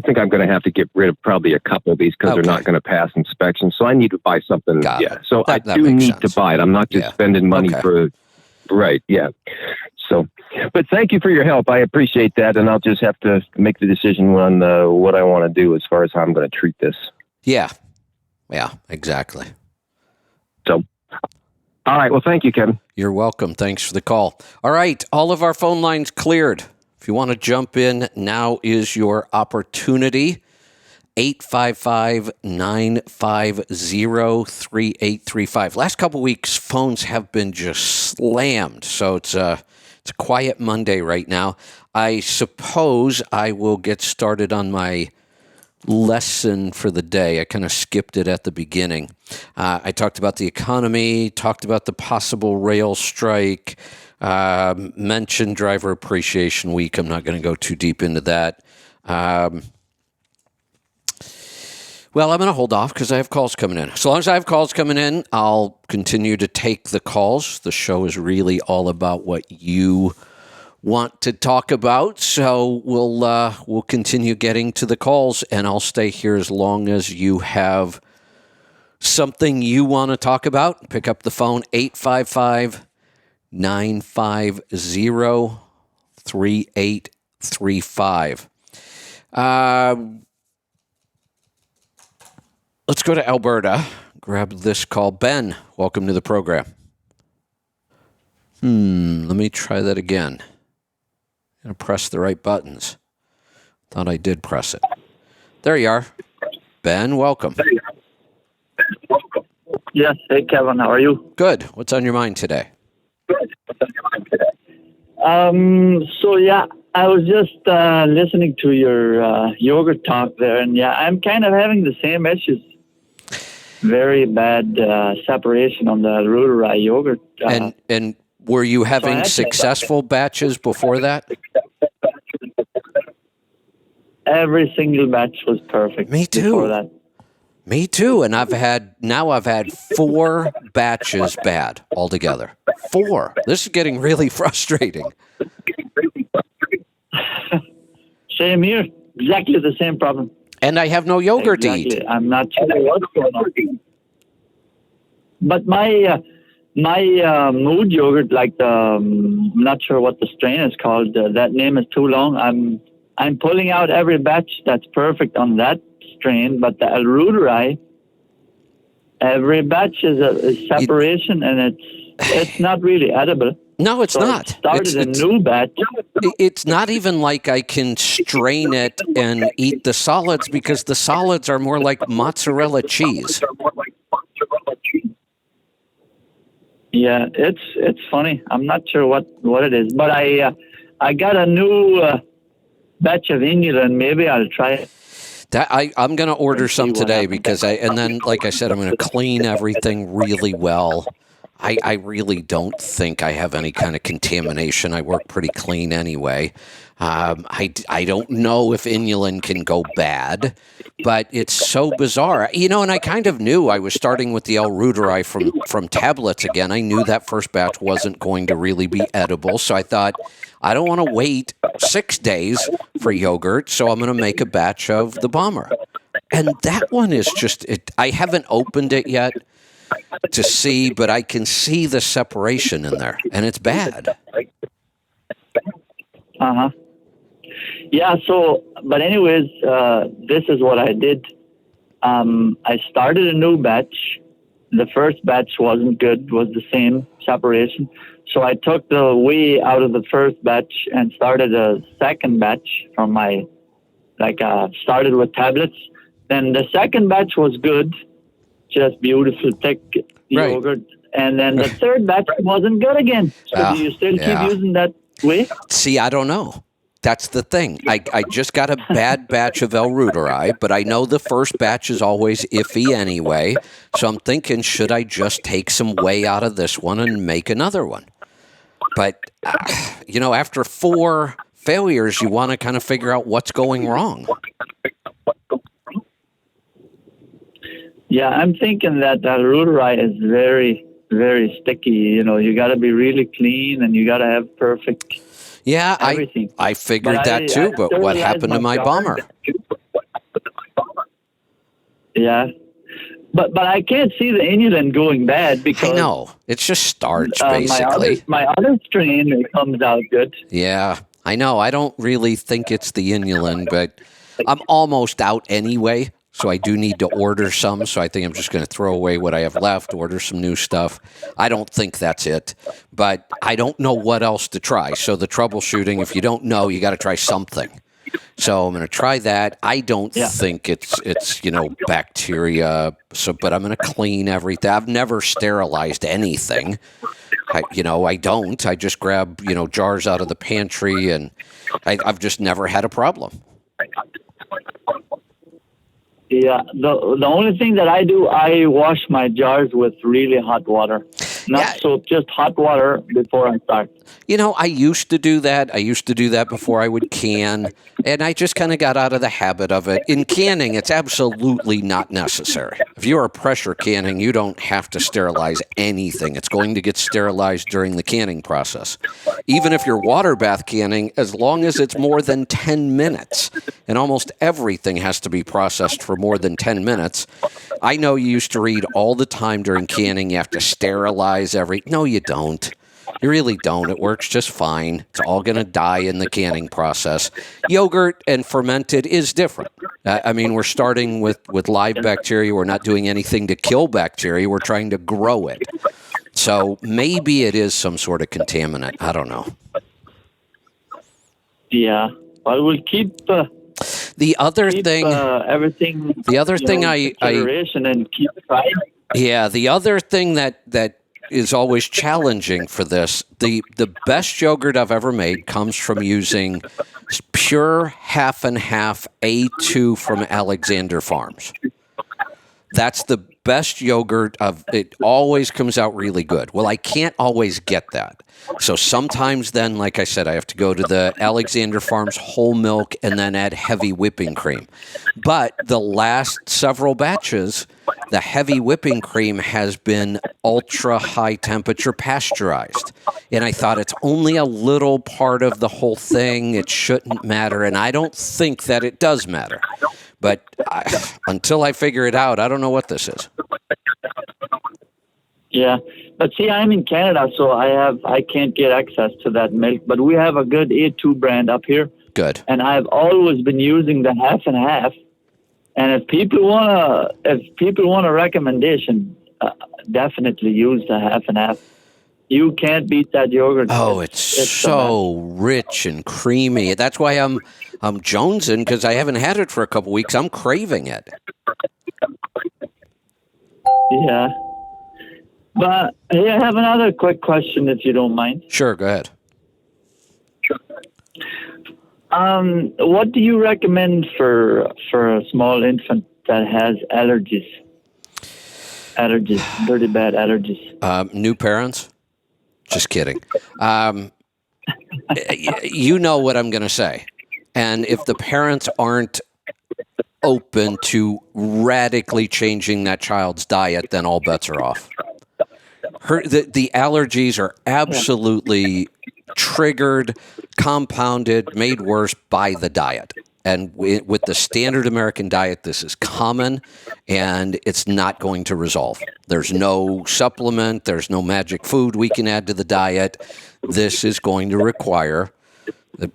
think I'm going to have to get rid of probably a couple of these because they're not going to pass inspection. So I need to buy something. So I do need to buy it. I'm not just spending money for, yeah. So, but thank you for your help. I appreciate that. And I'll just have to make the decision on what I want to do as far as how I'm going to treat this. Yeah, exactly. So, all right. Well, thank you, Kevin. You're welcome. Thanks for the call. All right. All of our phone lines cleared. If you want to jump in, now is your opportunity. 855-950-3835. Last couple weeks, phones have been just slammed. So it's a quiet Monday right now. I suppose I will get started on my lesson for the day. I kind of skipped it at the beginning. I talked about the economy, talked about the possible rail strike, mentioned Driver Appreciation Week. I'm not going to go too deep into that. Well, I'm going to hold off because I have calls coming in. As long as I have calls coming in, I'll continue to take the calls. The show is really all about what you want to talk about. So we'll continue getting to the calls, and I'll stay here as long as you have something you want to talk about. Pick up the phone, 855-950-3835. Let's go to Alberta. Grab this call. Ben, welcome to the program. Let me try that again. I'm going to press the right buttons. Thought I did press it. There you are. Ben, welcome. Yes. Hey, Kevin. How are you? Good. What's on your mind today? So yeah, I was just listening to your yogurt talk there, and yeah, I'm kind of having the same issues. Very bad separation on the Ruderai yogurt. And were you having successful batches before that? Every single batch was perfect. Me too. Before that. Me too. And I've had 4 batches bad altogether. 4. This is getting really frustrating. Same here. Exactly the same problem. And I have no yogurt to eat. I'm not sure what's going on. But my mood yogurt, like I'm not sure what the strain is called. That name is too long. I'm pulling out every batch that's perfect on that strain, but the El Ruderai, every batch is a separation, and it's not really edible. No, it's not. Started a new batch. It's not even like I can strain it and eat the solids, because the solids are more like mozzarella cheese. Yeah, it's funny. I'm not sure what it is, but I got a new batch of inulin. Maybe I'll try it. I'm going to order some today because and then, like I said, I'm going to clean everything really well. I really don't think I have any kind of contamination. I work pretty clean anyway. I don't know if inulin can go bad, but it's so bizarre. And I kind of knew I was starting with the El Ruderai from tablets again. I knew that first batch wasn't going to really be edible, so I thought, I don't want to wait 6 days for yogurt, so I'm going to make a batch of the Bomber. And that one is just, I haven't opened it yet to see, but I can see the separation in there, and it's bad. Uh-huh. Yeah, but anyways, this is what I did. I started a new batch. The first batch wasn't good, was the same separation. So I took the whey out of the first batch and started a second batch from started with tablets. Then the second batch was good, just beautiful, thick yogurt. And then the third batch wasn't good again. So do you still keep using that whey? See, I don't know. That's the thing. I just got a bad batch of El Ruderai, but I know the first batch is always iffy anyway. So I'm thinking, should I just take some whey out of this one and make another one? But, after 4 failures, you want to kind of figure out what's going wrong. Yeah, I'm thinking that El Ruderai is very, very sticky. You got to be really clean, and you got to have perfect everything. I figured that too, but what happened to my Bomber? Yeah. But I can't see the inulin going bad because I know. It's just starch, basically. My other strain comes out good. Yeah, I know. I don't really think it's the inulin, but I'm almost out anyway, so I do need to order some. So I think I'm just going to throw away what I have left, order some new stuff. I don't think that's it, but I don't know what else to try. So the troubleshooting, if you don't know, you got to try something. So I'm going to try that. I don't think it's bacteria. But I'm going to clean everything. I've never sterilized anything. I don't. I just grab jars out of the pantry, and I've just never had a problem. Yeah, the only thing that I do, I wash my jars with really hot water. Not soap, just hot water before I start. I used to do that. I used to do that before I would can, and I just kind of got out of the habit of it. In canning, it's absolutely not necessary. If you are pressure canning, you don't have to sterilize anything. It's going to get sterilized during the canning process. Even if you're water bath canning, as long as it's more than 10 minutes, and almost everything has to be processed for more than 10 minutes. I know you used to read all the time during canning, you have to sterilize No, you don't. You really don't. It works just fine. It's all going to die in the canning process. Yogurt and fermented is different. We're starting with live bacteria. We're not doing anything to kill bacteria. We're trying to grow it. So maybe it is some sort of contaminant. I don't know. Yeah. Well, we'll keep The other thing, everything. the other thing consideration and keep trying. yeah, the other thing that is always challenging for this, the best yogurt I've ever made comes from using pure half and half A2 from Alexander Farms. That's the best yogurt it always comes out really good. Well, I can't always get that. So sometimes then, like I said, I have to go to the Alexander Farms whole milk and then add heavy whipping cream. But the last several batches, the heavy whipping cream has been ultra high temperature pasteurized. And I thought it's only a little part of the whole thing. It shouldn't matter. And I don't think that it does matter. But until I figure it out, I don't know what this is. Yeah, but see, I'm in Canada, so I can't get access to that milk. But we have a good A2 brand up here. Good. And I've always been using the half and half. And if people want a recommendation, definitely use the half and half. You can't beat that yogurt. Oh, it's so rich and creamy. That's why I'm jonesing, because I haven't had it for a couple weeks. I'm craving it. Yeah. But hey, I have another quick question, if you don't mind. Sure, go ahead. What do you recommend for a small infant that has allergies? Pretty bad allergies. New parents? Just kidding. You know what I'm going to say. And if the parents aren't open to radically changing that child's diet, then all bets are off. The allergies are absolutely triggered, compounded, made worse by the diet. And with the standard American diet, this is common, and it's not going to resolve. There's no supplement. There's no magic food we can add to the diet. This is going to require,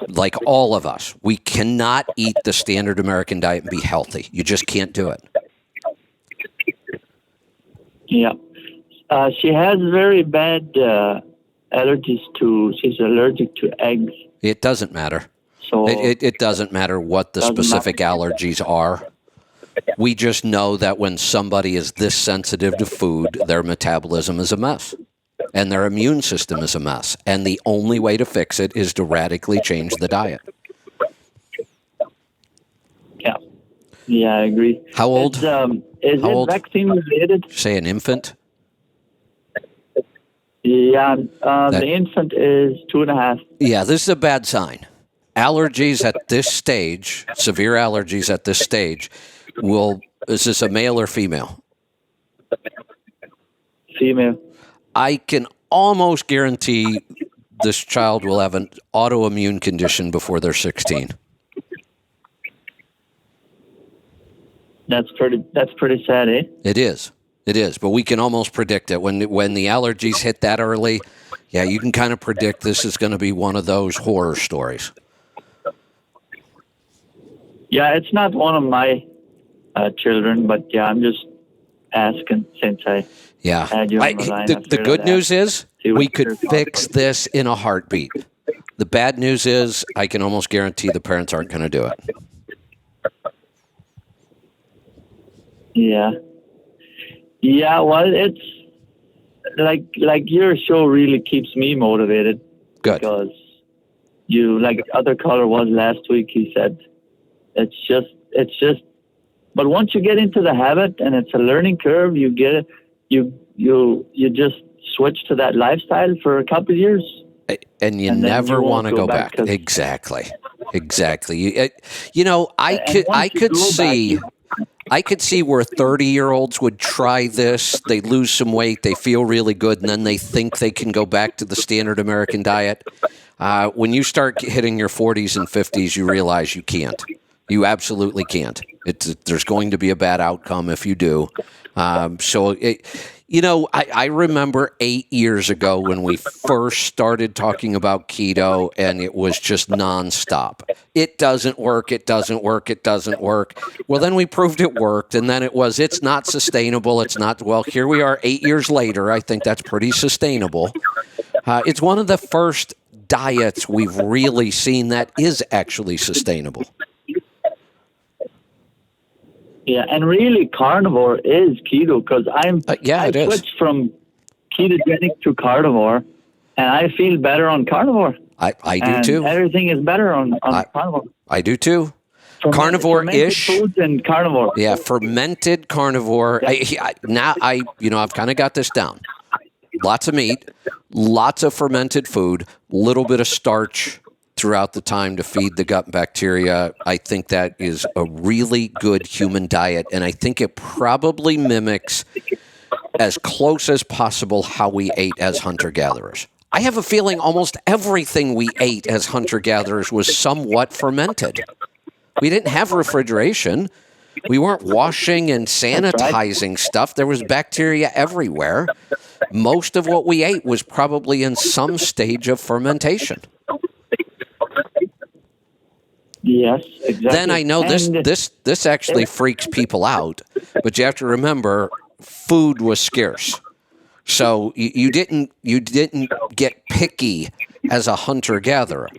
like all of us, we cannot eat the standard American diet and be healthy. You just can't do it. Yeah. She has very bad allergies she's allergic to eggs. It doesn't matter. So it doesn't matter what the specific allergies are. We just know that when somebody is this sensitive to food, their metabolism is a mess and their immune system is a mess. And the only way to fix it is to radically change the diet. Yeah, I agree. How old? Is it vaccine related? Say an infant? Yeah, the infant is 2.5. Yeah, this is a bad sign. Allergies at this stage, severe allergies at this stage, is this a male or female? Female. I can almost guarantee this child will have an autoimmune condition before they're 16. That's pretty sad, eh? It is, but we can almost predict it. When the allergies hit that early, yeah, you can kind of predict this is going to be one of those horror stories. Yeah, it's not one of my children, but yeah, I'm just asking since I had you on the line. The good news is we could fix this in a heartbeat. The bad news is I can almost guarantee the parents aren't going to do it. Yeah. Yeah, well, it's like your show really keeps me motivated. Good. Because like other caller was last week, he said, it's just, but once you get into the habit and it's a learning curve, you get it, you just switch to that lifestyle for a couple of years. And you never want to go back. Exactly. I could see where 30-year-olds would try this. They lose some weight, they feel really good, and then they think they can go back to the standard American diet. When you start hitting your 40s and 50s, you realize you can't. You absolutely can't. There's going to be a bad outcome if you do. I remember 8 years ago when we first started talking about keto, and it was just nonstop. It doesn't work. It doesn't work. It doesn't work. Well, then we proved it worked, and then it's not sustainable. It's not, well, here we are 8 years later. I think that's pretty sustainable. It's one of the first diets we've really seen that is actually sustainable. Yeah, and really carnivore is keto because I switched from ketogenic to carnivore, and I feel better on carnivore. I do too. Everything is better on carnivore. I do too. Carnivore-ish foods and carnivore. Yeah, fermented carnivore. Yeah. I've kind of got this down. Lots of meat, lots of fermented food, little bit of starch throughout the time to feed the gut bacteria. I think that is a really good human diet, and I think it probably mimics as close as possible how we ate as hunter-gatherers. I have a feeling almost everything we ate as hunter-gatherers was somewhat fermented. We didn't have refrigeration. We weren't washing and sanitizing stuff. There was bacteria everywhere. Most of what we ate was probably in some stage of fermentation. Yes, exactly. Then I know this actually freaks people out, but you have to remember food was scarce. So you didn't get picky as a hunter-gatherer.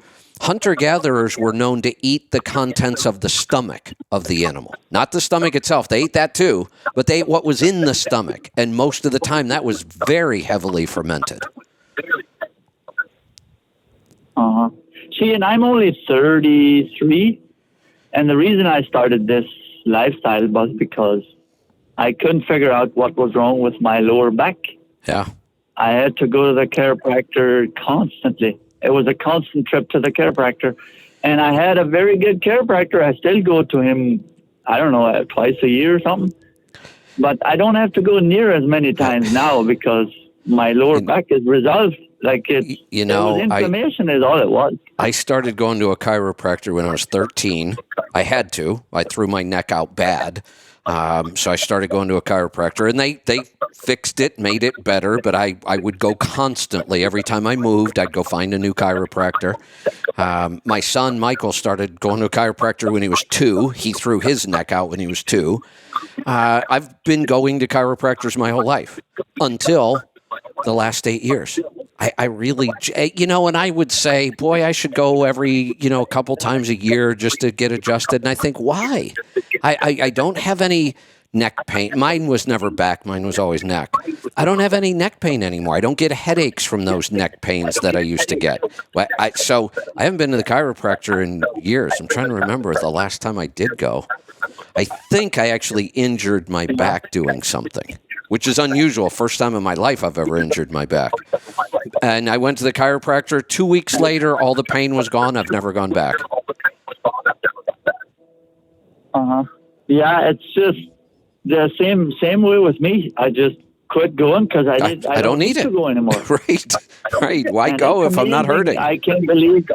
Hunter-gatherers were known to eat the contents of the stomach of the animal. Not the stomach itself. They ate that too, but they ate what was in the stomach. And most of the time, that was very heavily fermented. Uh-huh. See, and I'm only 33, and the reason I started this lifestyle was because I couldn't figure out what was wrong with my lower back. Yeah. I had to go to the chiropractor constantly. It was a constant trip to the chiropractor. And I had a very good chiropractor. I still go to him, I don't know, twice a year or something. But I don't have to go near as many times now because my lower back is resolved. Like inflammation is all it was. I started going to a chiropractor when I was 13. I had to. I threw my neck out bad. So I started going to a chiropractor, and they fixed it, made it better, but I would go constantly. Every time I moved, I'd go find a new chiropractor. My son, Michael, started going to a chiropractor when he was 2. He threw his neck out when he was 2. I've been going to chiropractors my whole life until the last 8 years. I really, and I would say, boy, I should go every, a couple times a year just to get adjusted. And I think, why? I don't have any neck pain. Mine was never back. Mine was always neck. I don't have any neck pain anymore. I don't get headaches from those neck pains that I used to get. So I haven't been to the chiropractor in years. I'm trying to remember the last time I did go. I think I actually injured my back doing something, which is unusual. First time in my life I've ever injured my back. And I went to the chiropractor. 2 weeks later, all the pain was gone. I've never gone back. Uh-huh. Yeah, it's just the same way with me. I just quit going because I don't need to go anymore. Right. Why go if I'm not hurting? I can't believe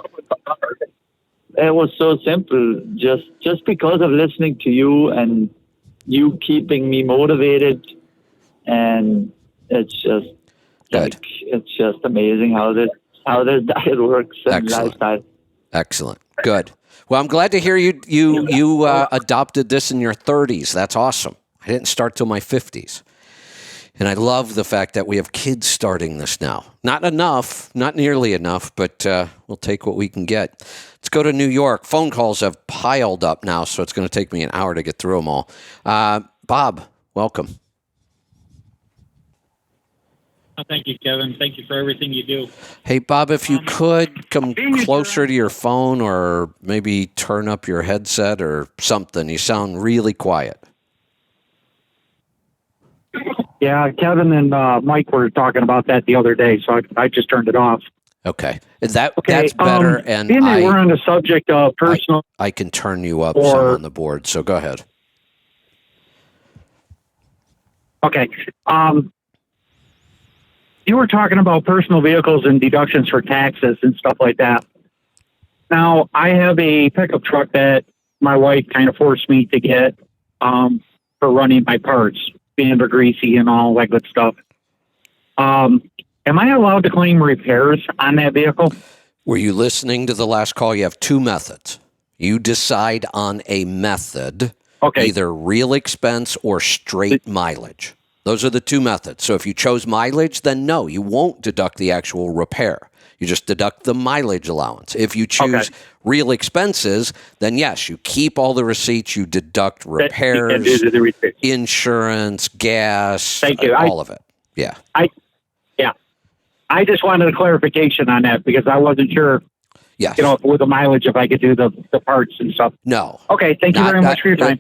it was so simple. Just because of listening to you and you keeping me motivated. And it's just it's just amazing how this diet works and lifestyle. Excellent. Good. Well, I'm glad to hear you adopted this in your 30s. That's awesome. I didn't start till my 50s. And I love the fact that we have kids starting this now. Not enough, not nearly enough, but we'll take what we can get. Let's go to New York. Phone calls have piled up now, so it's going to take me an hour to get through them all. Bob, welcome. Thank you, Kevin. Thank you for everything you do. Hey, Bob, if you could come closer to your phone or maybe turn up your headset or something. You sound really quiet. Yeah, Kevin and Mike were talking about that the other day, so I just turned it off. Okay. That's better. And we're on the subject of personal... I can turn you up some on the board, so go ahead. Okay. You were talking about personal vehicles and deductions for taxes and stuff like that. Now, I have a pickup truck that my wife kind of forced me to get for running my parts, being greasy and all that good stuff. Am I allowed to claim repairs on that vehicle? Were you listening to the last call? You have two methods. You decide on a method, Okay. either real expense or straight mileage. Those are the two methods. So if you chose mileage, then no, you won't deduct the actual repair. You just deduct the mileage allowance. If you choose real expenses, then yes, you keep all the receipts, you deduct repairs, insurance, gas, Thank you. all of it. Yeah. I just wanted a clarification on that because I wasn't sure, Yes. with the mileage, if I could do the parts and stuff. No. Okay. Thank you very much for your time.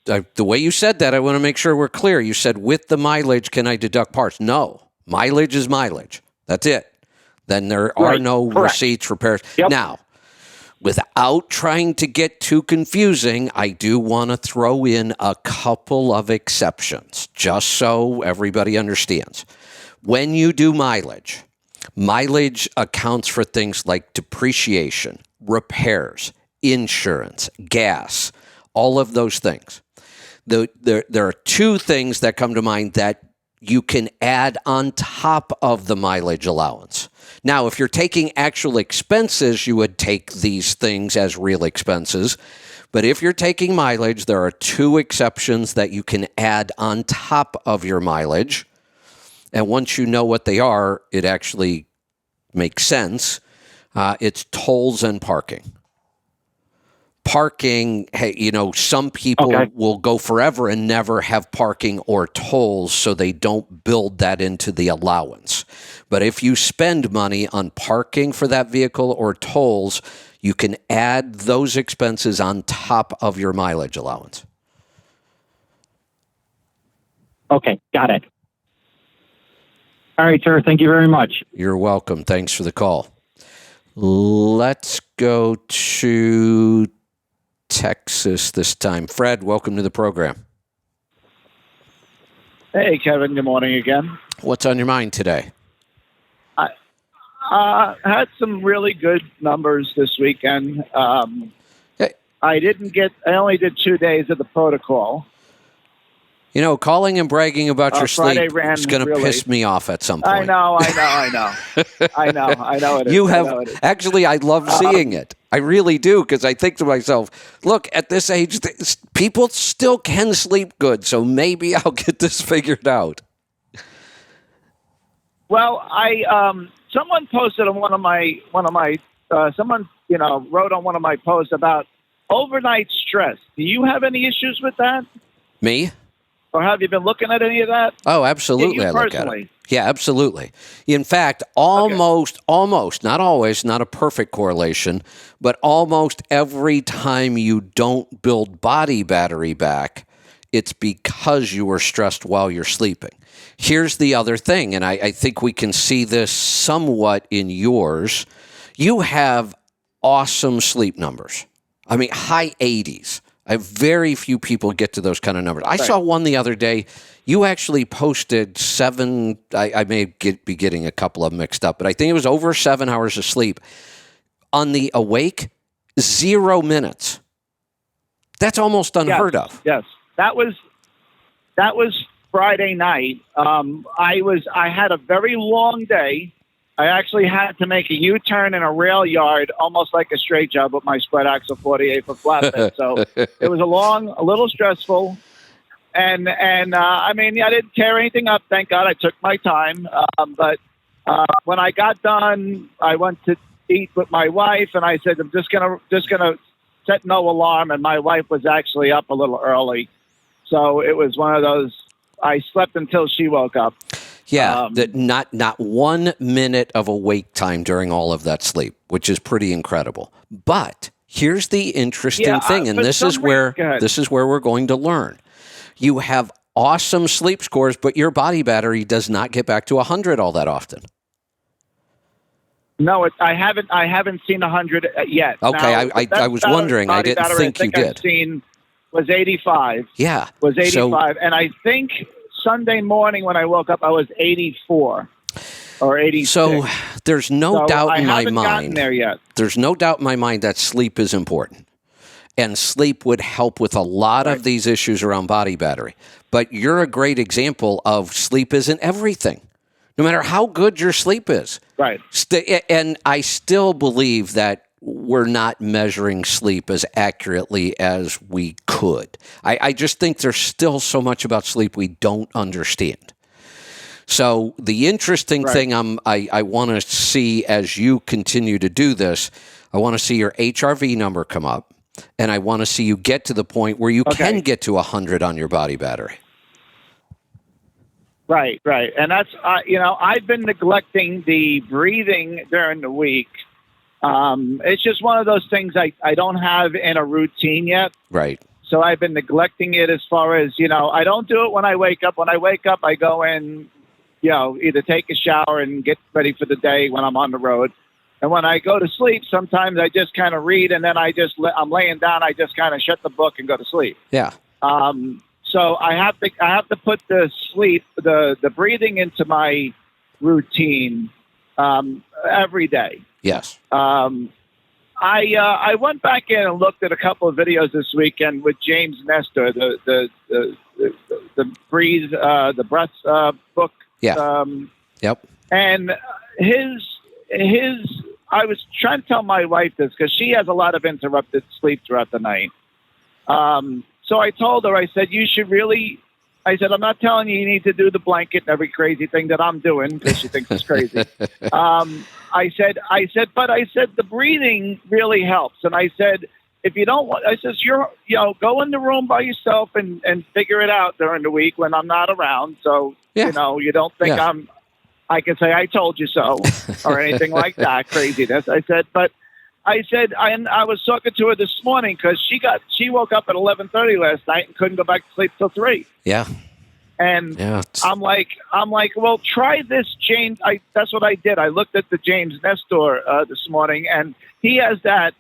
The way you said that, I want to make sure we're clear. You said, with the mileage, can I deduct parts? No. Mileage is mileage. That's it. Then there are no receipts, repairs. Yep. Now, without trying to get too confusing, I do want to throw in a couple of exceptions, just so everybody understands. When you do mileage accounts for things like depreciation, repairs, insurance, gas, all of those things. There are two things that come to mind that you can add on top of the mileage allowance. Now, if you're taking actual expenses, you would take these things as real expenses. But if you're taking mileage, there are two exceptions that you can add on top of your mileage. And once you know what they are, it actually makes sense. It's tolls and parking. Parking, hey, some people will go forever and never have parking or tolls, so they don't build that into the allowance. But if you spend money on parking for that vehicle or tolls, you can add those expenses on top of your mileage allowance. Okay. Got it. All right, sir. Thank you very much. You're welcome. Thanks for the call. Let's go to Texas this time. Fred, welcome to the program. Hey, Kevin. Good morning again. What's on your mind today? I had some really good numbers this weekend. Hey. I only did 2 days of the protocol. Calling and bragging about your Friday sleep ran is going to really- piss me off at some point. I know it is. You I have, know it is. actually, I love seeing it. I really do, because I think to myself, look, at this age, people still can sleep good, so maybe I'll get this figured out. Well, someone posted on one of my someone wrote on one of my posts about overnight stress. Do you have any issues with that? Me? Or have you been looking at any of that? Oh, absolutely. Yeah, you I look at personally. it. Yeah, absolutely. In fact, almost, not always, not a perfect correlation, but almost every time you don't build body battery back, it's because you were stressed while you're sleeping. Here's the other thing, and I think we can see this somewhat in yours. You have awesome sleep numbers. I mean, high 80s. Very few people get to those kind of numbers. I saw one the other day. You actually posted 7. I may be getting a couple of them mixed up, but I think it was over 7 hours of sleep. On the awake, 0 minutes. That's almost unheard of. Yes, that was Friday night. I had a very long day. I actually had to make a U-turn in a rail yard, almost like a straight job with my spread axle 48 for flatbed. So it was a little stressful. And I didn't tear anything up. Thank God. I took my time. But when I got done, I went to eat with my wife, and I said, I'm just gonna set no alarm. And my wife was actually up a little early, so it was one of those. I slept until she woke up. Yeah, not 1 minute of awake time during all of that sleep, which is pretty incredible. But here's the interesting thing, and this is where we're going to learn. You have awesome sleep scores, but your body battery does not get back to 100 all that often. No, I haven't seen 100 yet. Okay, now, I was wondering. I didn't think you did. I've seen was 85. Yeah, was 85, and I think Sunday morning when I woke up, I was 84 or 86. So there's no doubt in my I haven't gotten mind. there yet. There's no doubt in my mind that sleep is important. And sleep would help with a lot of these issues around body battery. But you're a great example of sleep isn't everything, no matter how good your sleep is. Right. And I still believe that we're not measuring sleep as accurately as we could. I just think there's still so much about sleep we don't understand. So the interesting thing I want to see as you continue to do this, I want to see your HRV number come up. And I want to see you get to the point where you can get to 100 on your body battery. Right. And that's, I've been neglecting the breathing during the week. It's just one of those things I don't have in a routine yet. Right. So I've been neglecting it as far as, I don't do it when I wake up. When I wake up, I go in, either take a shower and get ready for the day when I'm on the road. And when I go to sleep, sometimes I just kind of read, and then I'm laying down. I just kind of shut the book and go to sleep. Yeah. So I have to put the sleep, the breathing into my routine every day. Yes. I went back in and looked at a couple of videos this weekend with James Nestor, the breathe, the breath book. Yeah. Yep. And his. I was trying to tell my wife this because she has a lot of interrupted sleep throughout the night. So I told her, I said, you should really, I'm not telling you need to do the blanket and every crazy thing that I'm doing because she thinks it's crazy. I said, the breathing really helps. And I said, if you don't want, go in the room by yourself and figure it out during the week when I'm not around. So, you don't think I can say, I told you so, or anything like that, craziness. I said, I was talking to her this morning because she woke up at 11:30 last night and couldn't go back to sleep till 3. Yeah. And I'm like, well, try this, James. That's what I did. I looked at the James Nestor this morning, and he has that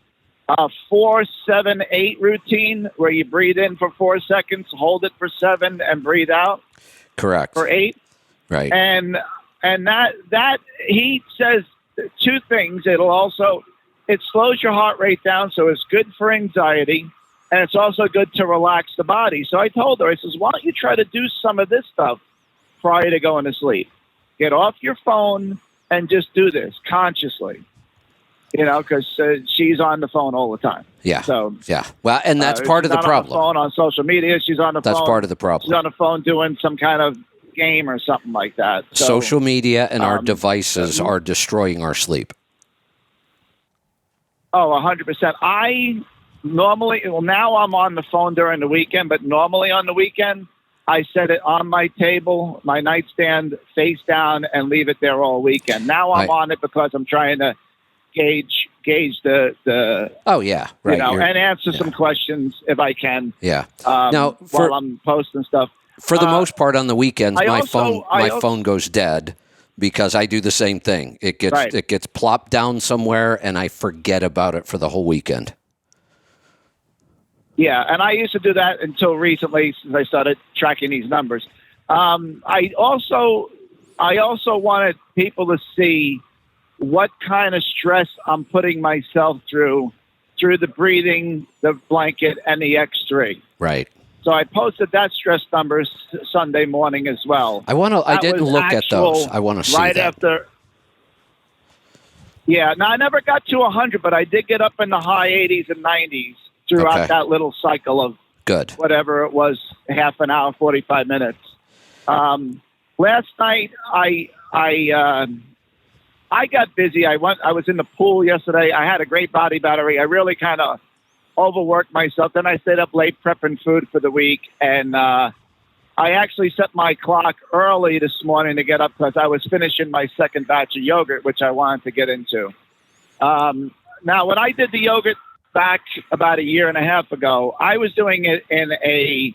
4-7-8 routine where you breathe in for 4 seconds, hold it for 7, and breathe out. Correct. For 8. Right. And that he says 2 things. It slows your heart rate down, so it's good for anxiety, and it's also good to relax the body. So I told her, I says, why don't you try to do some of this stuff prior to going to sleep? Get off your phone and just do this consciously, because she's on the phone all the time. Yeah. So yeah. Well, and that's part of the problem. On the phone on social media, she's on the phone. That's part of the problem. She's on the phone doing some kind of game or something like that. So, social media and our devices are destroying our sleep. Oh, 100%. Now I'm on the phone during the weekend, but normally on the weekend, I set it on my table, my nightstand, face down, and leave it there all weekend. Now I'm on it because I'm trying to gauge the oh yeah, right. And answer some questions if I can. Yeah. Now while I'm posting stuff. For the most part, on the weekends, my phone goes dead because I do the same thing. It gets plopped down somewhere, and I forget about it for the whole weekend. Yeah, and I used to do that until recently, since I started tracking these numbers. I also wanted people to see what kind of stress I'm putting myself through the breathing, the blanket, and the X3. Right. So I posted that stress numbers Sunday morning as well. I didn't look at those. I want to see right that. After. Yeah, now I never got to 100, but I did get up in the high 80s and 90s throughout that little cycle of whatever it was, half an hour, 45 minutes. Last night I got busy. I was in the pool yesterday. I had a great body battery. I really kind of overworked myself. Then I stayed up late prepping food for the week, and I actually set my clock early this morning to get up because I was finishing my second batch of yogurt, which I wanted to get into. Now, when I did the yogurt back about a year and a half ago, I was doing it in a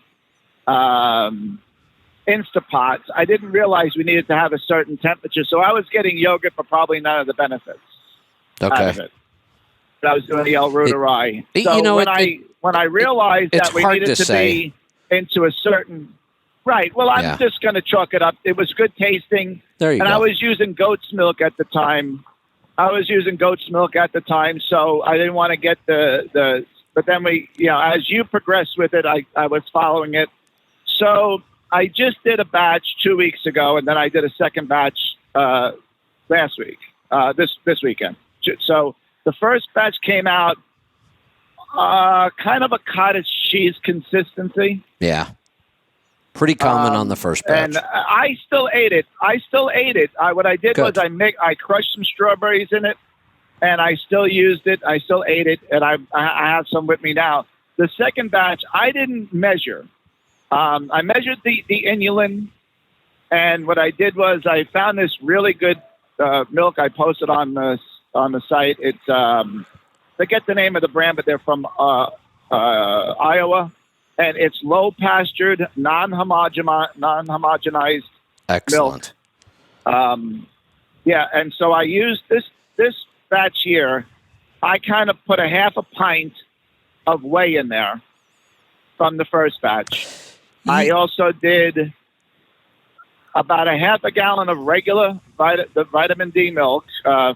Instapot. I didn't realize we needed to have a certain temperature, so I was getting yogurt for probably none of the benefits out of it. But I was doing the El Ruderai. So when I realized that we needed to be into a certain well, I'm just going to chalk it up. It was good tasting, there you go. I was using goat's milk at the time. So I didn't want to get the but then as you progressed with it, I was following it. So I just did a batch 2 weeks ago, and then I did a second batch last week, this weekend. So the first batch came out kind of a cottage cheese consistency. Yeah. Pretty common on the first batch. And I still ate it. What I did was I crushed some strawberries in it, and I still used it. I still ate it, and I have some with me now. The second batch, I didn't measure. I measured the inulin, and what I did was I found this really good milk. I posted on the site. It's forget the name of the brand, but they're from Iowa. And it's low pastured, non-homogenized Excellent. milk. And so I used this batch here. I kind of put a half a pint of whey in there from the first batch. I also did about a half a gallon of regular vitamin D milk,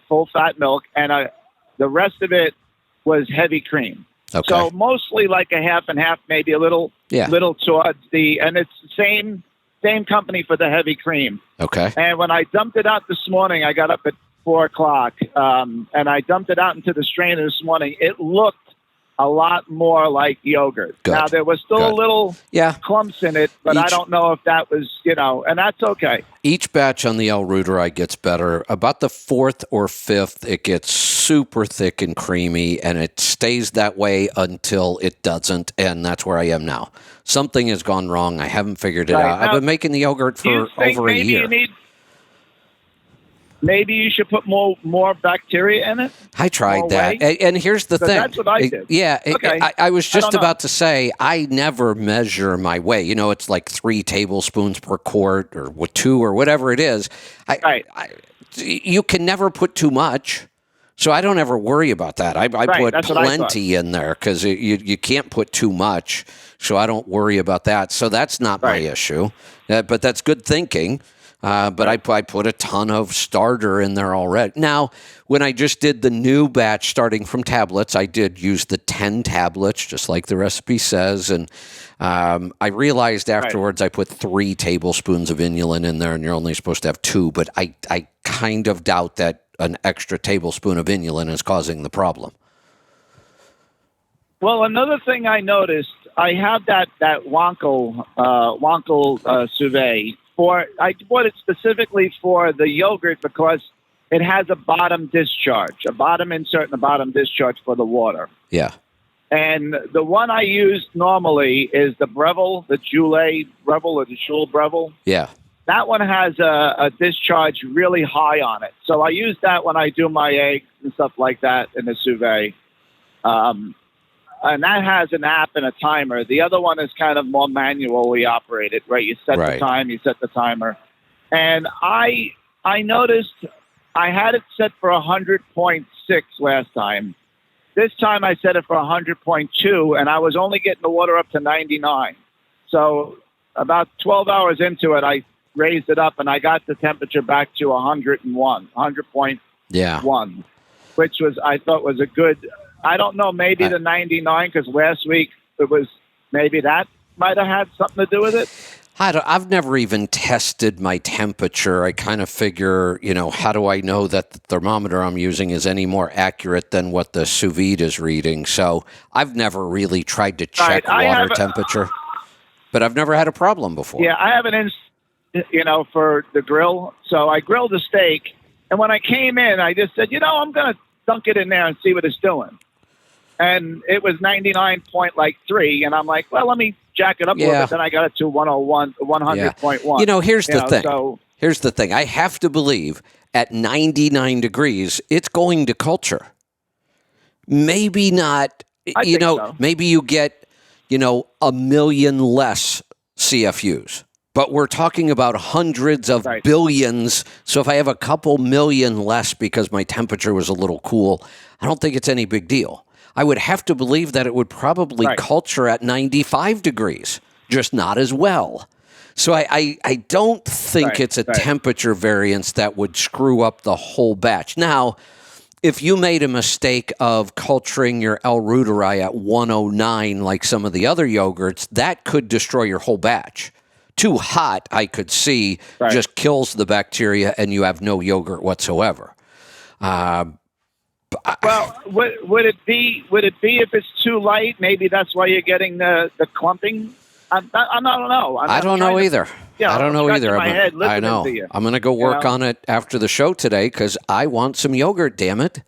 full fat milk, and the rest of it was heavy cream. Okay. So mostly like a half and half, maybe a little towards and it's the same company for the heavy cream. Okay. And when I dumped it out this morning, I got up at 4:00, and I dumped it out into the strainer this morning. It looked a lot more like yogurt. Good. Now there was still a little clumps in it, but I don't know if that was, and that's okay. Each batch on the El Ruderai gets better. About the fourth or fifth, it gets super thick and creamy, and it stays that way until it doesn't, and that's where I am now. Something has gone wrong. I haven't figured it out. Now, I've been making the yogurt for over a year. Maybe you should put more bacteria in it. I tried that. And here's the thing. That's what I did. Okay. I was just about to say, I never measure my whey. It's like 3 tablespoons per quart or 2 or whatever it is. You can never put too much. So I don't ever worry about that. I put plenty in there because you can't put too much. So I don't worry about that. So that's not my issue. But that's good thinking. But I put a ton of starter in there already. Now, when I just did the new batch starting from tablets, I did use the 10 tablets, just like the recipe says. And I realized afterwards I put 3 tablespoons of inulin in there, and you're only supposed to have 2. But I kind of doubt that an extra tablespoon of inulin is causing the problem. Well, another thing I noticed, I have that Wankel Sauvé. I bought it specifically for the yogurt because it has a bottom discharge, a bottom insert and a bottom discharge for the water. Yeah. And the one I use normally is the Breville, the Joule Breville or the Joule Breville. Yeah. That one has a discharge really high on it. So I use that when I do my eggs and stuff like that in the sous vide. And that has an app and a timer. The other one is kind of more manually operated, right? You set the time, you set the timer. And I noticed I had it set for 100.6 last time. This time I set it for 100.2, and I was only getting the water up to 99. So about 12 hours into it, I raised it up, and I got the temperature back to 100.1, which I thought was a good... I don't know, maybe the 99, because last week maybe that might have had something to do with it. I've never even tested my temperature. I kind of figure, how do I know that the thermometer I'm using is any more accurate than what the sous vide is reading? So I've never really tried to check water temperature, but I've never had a problem before. Yeah, I have an for the grill. So I grilled a steak, and when I came in, I just said, I'm going to dunk it in there and see what it's doing. And it was 99.3, and I'm like, well, let me jack it up a little bit. Then I got it to 100.1. Here's the thing. Here's the thing. I have to believe at 99 degrees, it's going to culture. Maybe not, so. Maybe you get, a million less CFUs. But we're talking about hundreds of billions. So if I have a couple million less because my temperature was a little cool, I don't think it's any big deal. I would have to believe that it would probably culture at 95 degrees, just not as well. So I don't think it's a temperature variance that would screw up the whole batch. Now, if you made a mistake of culturing your L. reuteri at 109 like some of the other yogurts, that could destroy your whole batch. Too hot, I could see, just kills the bacteria and you have no yogurt whatsoever. Well, would it be if it's too light? Maybe that's why you're getting the clumping. I don't know. I don't know either. Yeah, I don't know either. I know. I'm going to go work on it after the show today because I want some yogurt, damn it.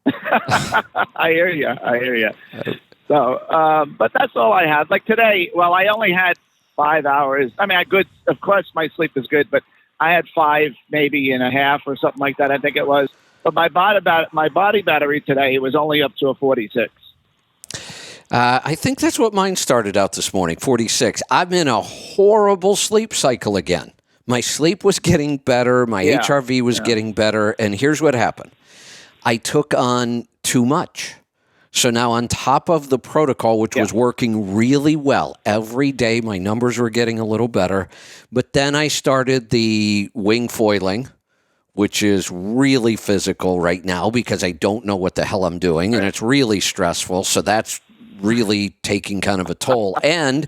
I hear you. So, but that's all I had. Like today, well, I only had 5 hours. I mean, of course, my sleep is good, but I had 5, maybe and a half or something like that, I think it was. But my body battery today was only up to a 46. I think that's what mine started out this morning, 46. I'm in a horrible sleep cycle again. My sleep was getting better. My HRV was getting better. And here's what happened. I took on too much. So now on top of the protocol, which was working really well, every day my numbers were getting a little better. But then I started the wing foiling, which is really physical right now because I don't know what the hell I'm doing. And it's really stressful. So that's really taking kind of a toll. And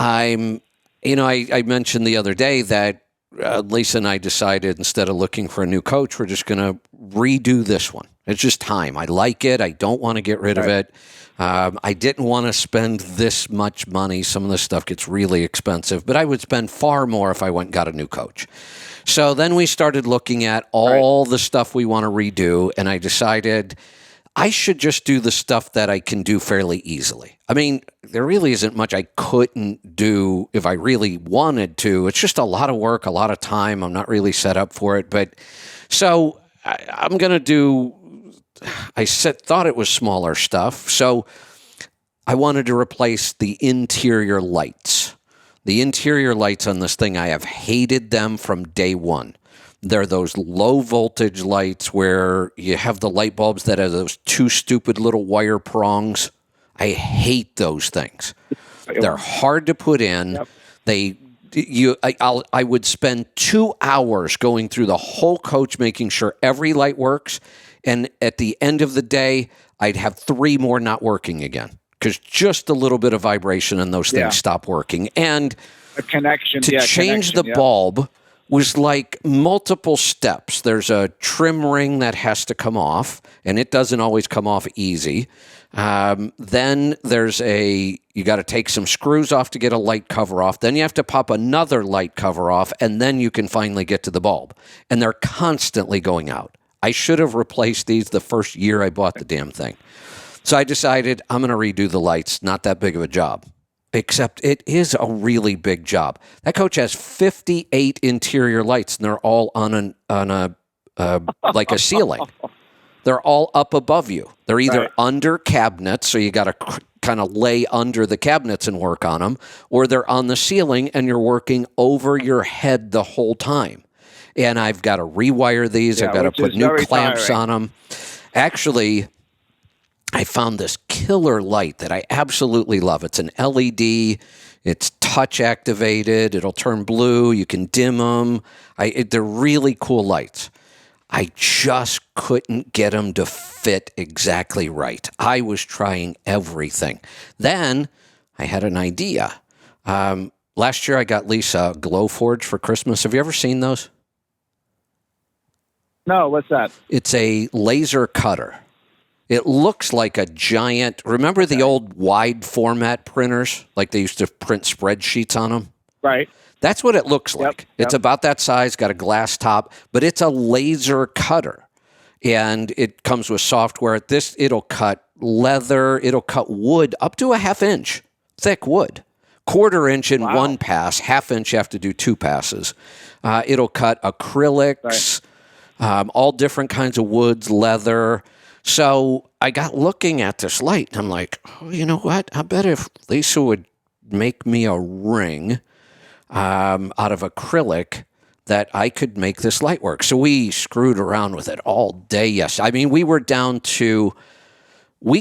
I mentioned the other day that Lisa and I decided instead of looking for a new coach, we're just going to redo this one. It's just time. I like it. I don't want to get rid of it. I didn't want to spend this much money. Some of this stuff gets really expensive, but I would spend far more if I went and got a new coach. So then we started looking at all the stuff we want to redo, and I decided I should just do the stuff that I can do fairly easily. I mean, there really isn't much I couldn't do if I really wanted to. It's just a lot of work, a lot of time. I'm not really set up for it. But so I'm going to do, thought it was smaller stuff. So I wanted to replace the interior lights. The interior lights on this thing, I have hated them from day one. They're those low voltage lights where you have the light bulbs that have those 2 stupid little wire prongs. I hate those things. They're hard to put in. I would spend 2 hours going through the whole coach, making sure every light works. And at the end of the day, I'd have 3 more not working again because just a little bit of vibration and those things stop working. And a connection to change the bulb was like multiple steps. There's a trim ring that has to come off, and it doesn't always come off easy. Then there's you got to take some screws off to get a light cover off. Then you have to pop another light cover off, and then you can finally get to the bulb. And they're constantly going out. I should have replaced these the first year I bought the damn thing. So I decided I'm going to redo the lights. Not that big of a job. Except it is a really big job. That coach has 58 interior lights, and they're all on like a ceiling. They're all up above you. They're either under cabinets, so you got to kind of lay under the cabinets and work on them, or they're on the ceiling, and you're working over your head the whole time. And I've got to rewire these. I've got to put new clamps on them. Actually, I found this killer light that I absolutely love. It's an LED. It's touch activated. It'll turn blue. You can dim them. They're really cool lights. I just couldn't get them to fit exactly right. I was trying everything. Then I had an idea. Last year I got Lisa Glowforge for Christmas. Have you ever seen those? No, what's that? It's a laser cutter. It looks like a giant, remember the old wide format printers? Like they used to print spreadsheets on them? Right. That's what it looks like. It's about that size, got a glass top, but it's a laser cutter. And it comes with software. It'll cut leather, it'll cut wood up to a 1/2 inch thick wood. 1/4 inch in one pass, 1/2 inch you have to do 2 passes. It'll cut acrylics, all different kinds of woods, leather. So I got looking at this light, and I'm like, oh, you know what? I bet if Lisa would make me a ring out of acrylic that I could make this light work. So we screwed around with it all day. Yes. I mean, we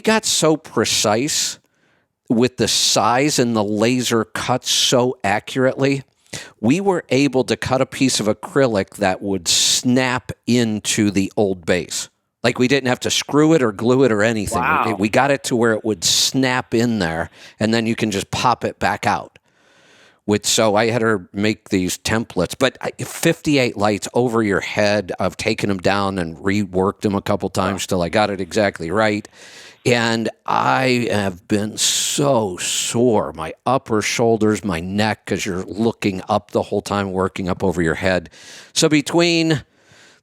got so precise with the size and the laser cuts so accurately we were able to cut a piece of acrylic that would snap into the old base. Like we didn't have to screw it or glue it or anything. Wow. We got it to where it would snap in there, and then you can just pop it back out. So I had her make these templates, but 58 lights over your head. I've taken them down and reworked them a couple times till I got it exactly right. And I have been so sore, my upper shoulders, my neck, because you're looking up the whole time, working up over your head. So between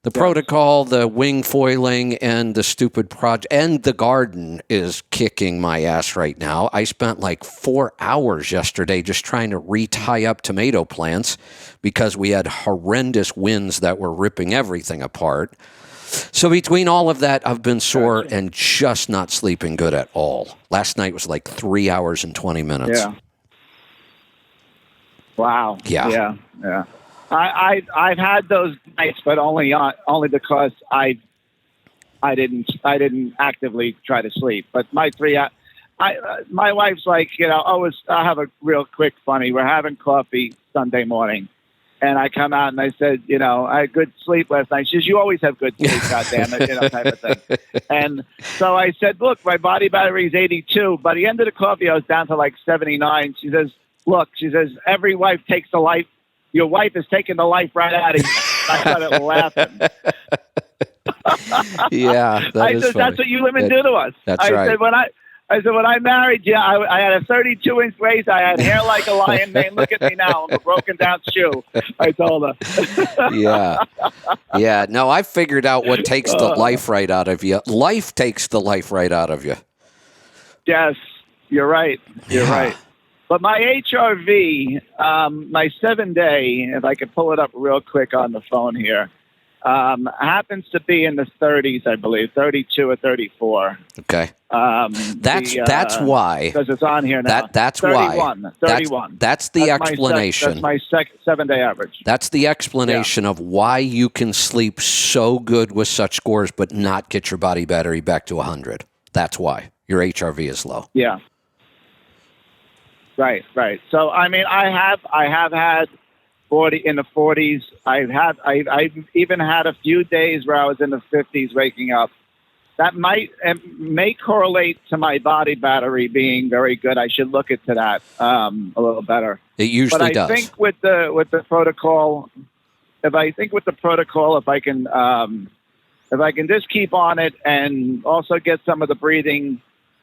the protocol, the wing foiling, and the stupid project, and the garden is kicking my ass right now. I spent like 4 hours yesterday just trying to re-tie up tomato plants because we had horrendous winds that were ripping everything apart. So between all of that, I've been sore and just not sleeping good at all. Last night was like 3 hours and 20 minutes. Yeah. Wow. Yeah. I've had those nights, but only because I didn't actively try to sleep. But my wife's like, I'll have a real quick funny. We're having coffee Sunday morning, and I come out and I said, I had good sleep last night. She says, you always have good sleep, goddammit, type of thing. And so I said, look, my body battery is 82. By the end of the coffee, I was down to like 79. She says, every wife takes the life. Your wife is taking the life right out of you. I started laughing. Yeah, that's what you women do to us. That's right. I said, when I married you, I had a 32-inch waist. I had hair like a lion mane. Look at me now. I'm a broken down shoe. I told her. Yeah. No, I figured out what takes the life right out of you. Life takes the life right out of you. Yes, you're right. You're right. But my HRV, my 7-day, if I could pull it up real quick on the phone here, happens to be in the 30s, I believe, 32 or 34. Okay. That's why. Because it's on here now. That's 31, why. 31. That's the explanation. That's my 7-day average. That's the explanation of why you can sleep so good with such scores but not get your body battery back to 100. That's why. Your HRV is low. Yeah. Right. So, I mean, I have had 40 in the 40s. I've even had a few days where I was in the 50s waking up. That may correlate to my body battery being very good. I should look into that a little better. It usually does. But I think with the protocol, if I can just keep on it and also get some of the breathing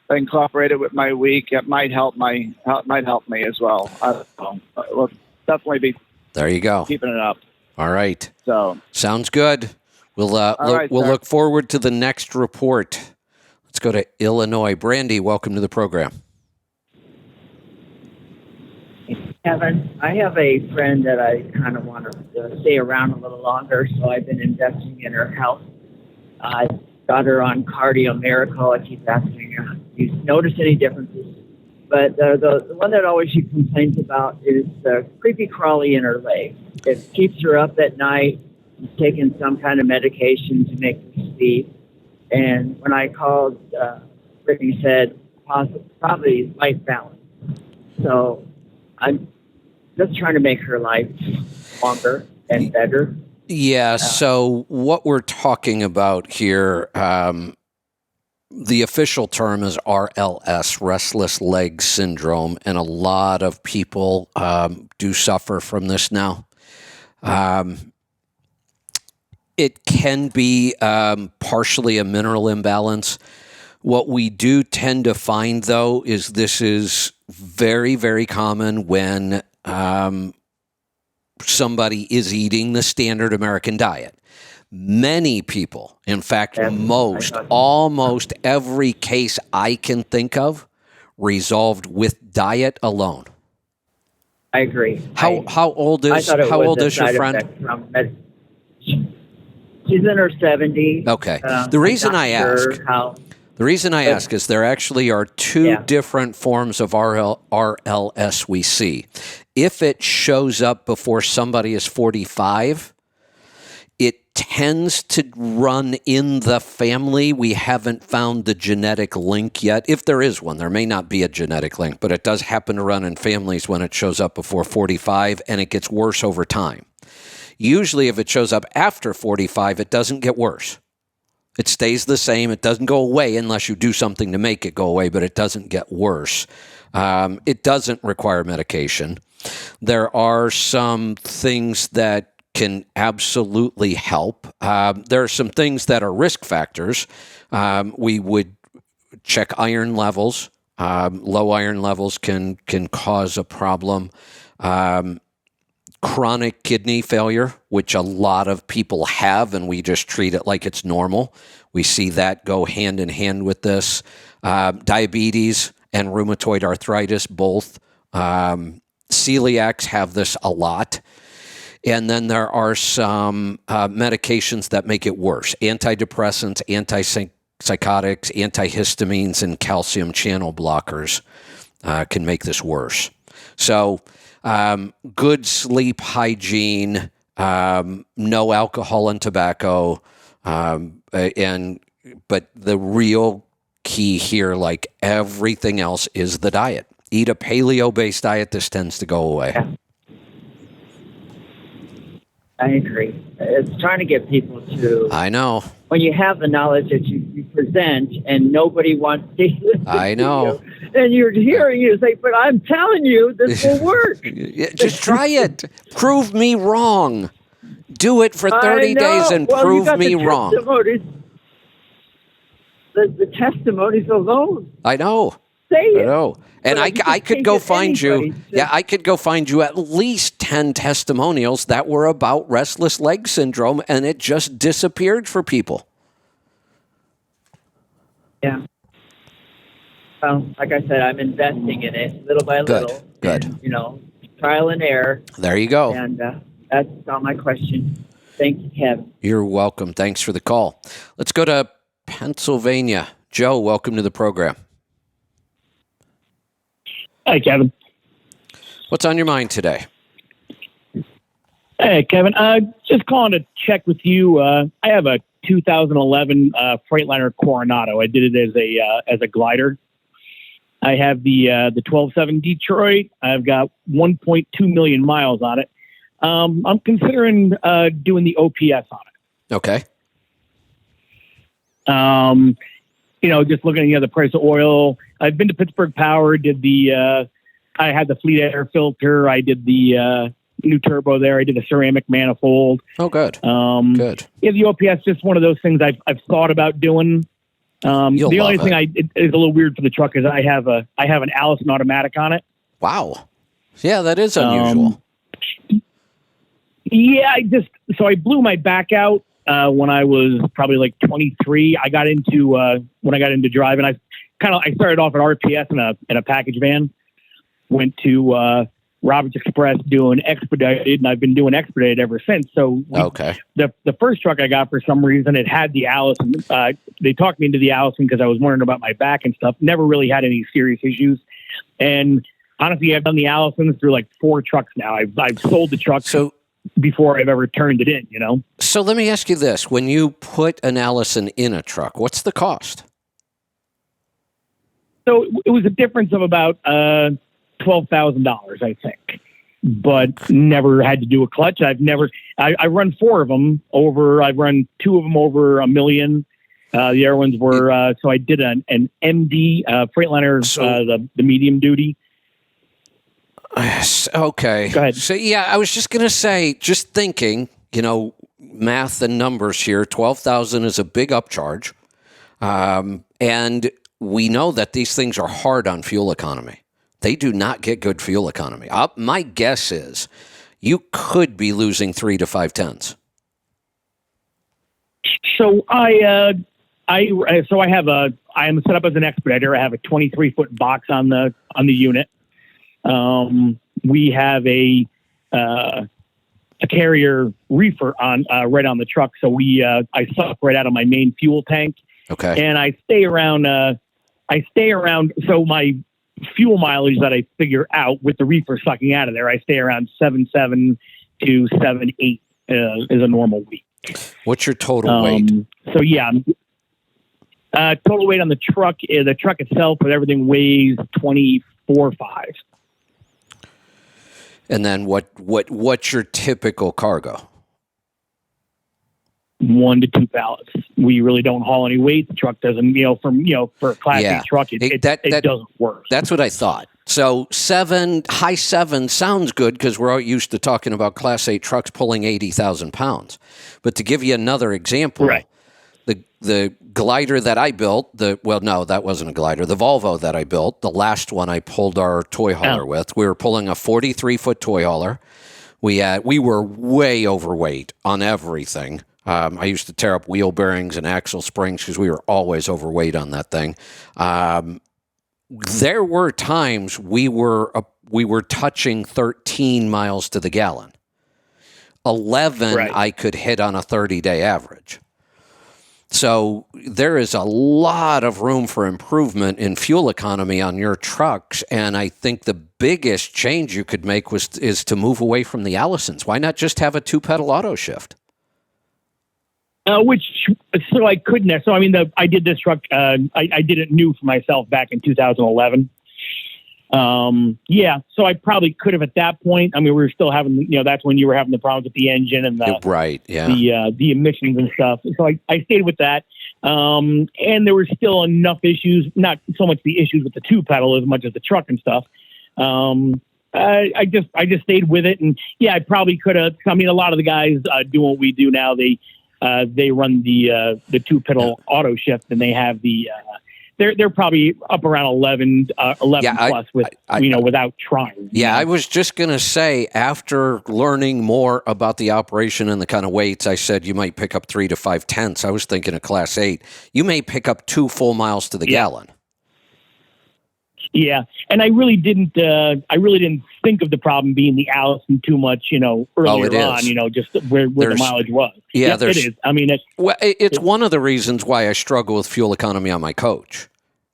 incorporated with my week, it might help me as well. We'll definitely be. There you go. Keeping it up. All right. So sounds good. We'll look forward to the next report. Let's go to Illinois. Brandy, welcome to the program. Kevin, I have a friend that I kind of want to stay around a little longer, so I've been investing in her health. I got her on Cardio Miracle. I keep asking her, do you notice any differences? But the one that always she complains about is the creepy crawly in her leg. It keeps her up at night. She's taking some kind of medication to make her sleep. And when I called, Brittany said probably life balance. So I'm just trying to make her life longer and better. Yeah, so what we're talking about here, the official term is RLS, restless leg syndrome, and a lot of people do suffer from this now. It can be partially a mineral imbalance. What we do tend to find, though, is this is very, very common when somebody is eating the standard American diet. Many people, in fact, almost every case I can think of, resolved with diet alone. I agree. How old is your friend? She's in her 70s. Okay. The reason I ask is there actually are two different forms of RLS we see. If it shows up before somebody is 45, it tends to run in the family. We haven't found the genetic link yet. If there is one, there may not be a genetic link, but it does happen to run in families when it shows up before 45, and it gets worse over time. Usually if it shows up after 45, it doesn't get worse. It stays the same. It doesn't go away unless you do something to make it go away, but it doesn't get worse. It doesn't require medication. There are some things that can absolutely help. There are some things that are risk factors. We would check iron levels. Low iron levels can cause a problem. Chronic kidney failure, which a lot of people have, and we just treat it like it's normal. We see that go hand in hand with this. Diabetes and rheumatoid arthritis, both. Celiacs have this a lot. And then there are some medications that make it worse. Antidepressants, antipsychotics, antihistamines, and calcium channel blockers can make this worse. So good sleep hygiene, no alcohol and tobacco, but the real key here, like everything else, is the diet. Eat a paleo-based diet, this tends to go away. Yeah. I agree. It's trying to get people to... I know. When you have the knowledge that you present and nobody wants to listen I know. to you, and you're hearing you say, but I'm telling you, this will work. Just try it. Prove me wrong. Do it for 30 days and prove me wrong. The testimonies alone. I know. Say it. I know. And I could go find you. Yeah, I could go find you at least 10 testimonials that were about restless leg syndrome, and it just disappeared for people. Yeah. Well, like I said, I'm investing in it little by little. Good. And, trial and error. There you go. And that's all my question. Thank you, Kevin. You're welcome. Thanks for the call. Let's go to Pennsylvania. Joe, welcome to the program. Hi, Kevin. What's on your mind today? Hey, Kevin. Just calling to check with you. I have a 2011 Freightliner Coronado. I did it as a glider. I have the 12.7 Detroit. I've got 1.2 million miles on it. I'm considering doing the OPS on it. Okay. Just looking at the price of oil. I've been to Pittsburgh Power, I had the Fleet Air filter. I did the new turbo there. I did a ceramic manifold. Oh, good. Good. Yeah, the OPS, just one of those things I've thought about doing. The only thing it is a little weird for the truck is I have an Allison automatic on it. Wow. Yeah, that is unusual. Yeah, I blew my back out when I was probably like 23. I got into when I got into driving. I started off at RPS in a package van. Went to Roberts Express doing expedited, and I've been doing expedited ever since. So the first truck I got, for some reason, it had the Allison. They talked me into the Allison because I was wondering about my back and stuff. Never really had any serious issues. And honestly, I've done the Allisons through like 4 trucks now. I've sold the truck before I've ever turned it in, So let me ask you this. When you put an Allison in a truck, what's the cost? So it was a difference of about $12,000, I think, but never had to do a clutch. I run 4 of them over. I've run 2 of them over $1 million. The other ones were, so I did an MD Freightliner, the medium duty. Okay. Go ahead. So yeah, I was just going to say, just thinking, math and numbers here, 12,000 is a big upcharge. And we know that these things are hard on fuel economy. They do not get good fuel economy. My guess is you could be losing 3 to 5 tenths. So I am set up as an expediter. I have a 23-foot box on the unit. We have a carrier reefer on right on the truck. So I suck right out of my main fuel tank. Okay. And I stay around. So my fuel mileage that I figure out with the reefer sucking out of there, I stay around 7.7 to 7.8 is a normal week. What's your total weight? So yeah, total weight on the truck itself with everything weighs 24.5. And then what's your typical cargo? 1 to 2 pallets. We really don't haul any weight. The truck doesn't, for a Class 8 truck, it doesn't work. That's what I thought. So high 7 sounds good because we're all used to talking about Class 8 trucks pulling 80,000 pounds. But to give you another example, right. The glider that I built, that wasn't a glider. The Volvo that I built, the last one I pulled our toy hauler with, we were pulling a 43-foot toy hauler. We were way overweight on everything. I used to tear up wheel bearings and axle springs because we were always overweight on that thing. There were times we were touching 13 miles to the gallon. 11 right. I could hit on a 30-day average. So there is a lot of room for improvement in fuel economy on your trucks, and I think the biggest change you could make is to move away from the Allisons. Why not just have a 2-pedal auto shift? So I couldn't. So I mean, I did this truck. I did it new for myself back in 2011. So I probably could have at that point. I mean, we were still having, that's when you were having the problems with the engine and the emissions and stuff. So I stayed with that. And there were still enough issues, not so much the issues with the 2-pedal as much as the truck and stuff. I just stayed with it, and I probably could have. I mean, a lot of the guys do what we do now. They run the 2-pedal auto shift, and they have the. They're probably up around 11 plus without trying. Yeah, I was just going to say, after learning more about the operation and the kind of weights, I said you might pick up 3 to 5 tenths. I was thinking of Class 8. You may pick up 2 full miles to the gallon. Yeah, and I really didn't think of the problem being the Allison too much, earlier on, just where the mileage was. Yeah, it is. I mean, it's one of the reasons why I struggle with fuel economy on my Coach.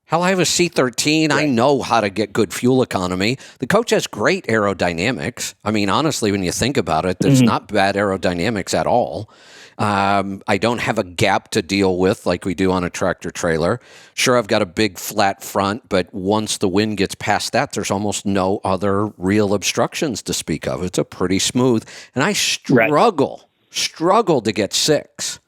Hell, I have a C13. Right. I know how to get good fuel economy. The Coach has great aerodynamics. I mean, honestly, when you think about it, there's not bad aerodynamics at all. I don't have a gap to deal with like we do on a tractor trailer. Sure, I've got a big flat front, but once the wind gets past that, there's almost no other real obstructions to speak of. It's a pretty smooth, and I struggle to get 6.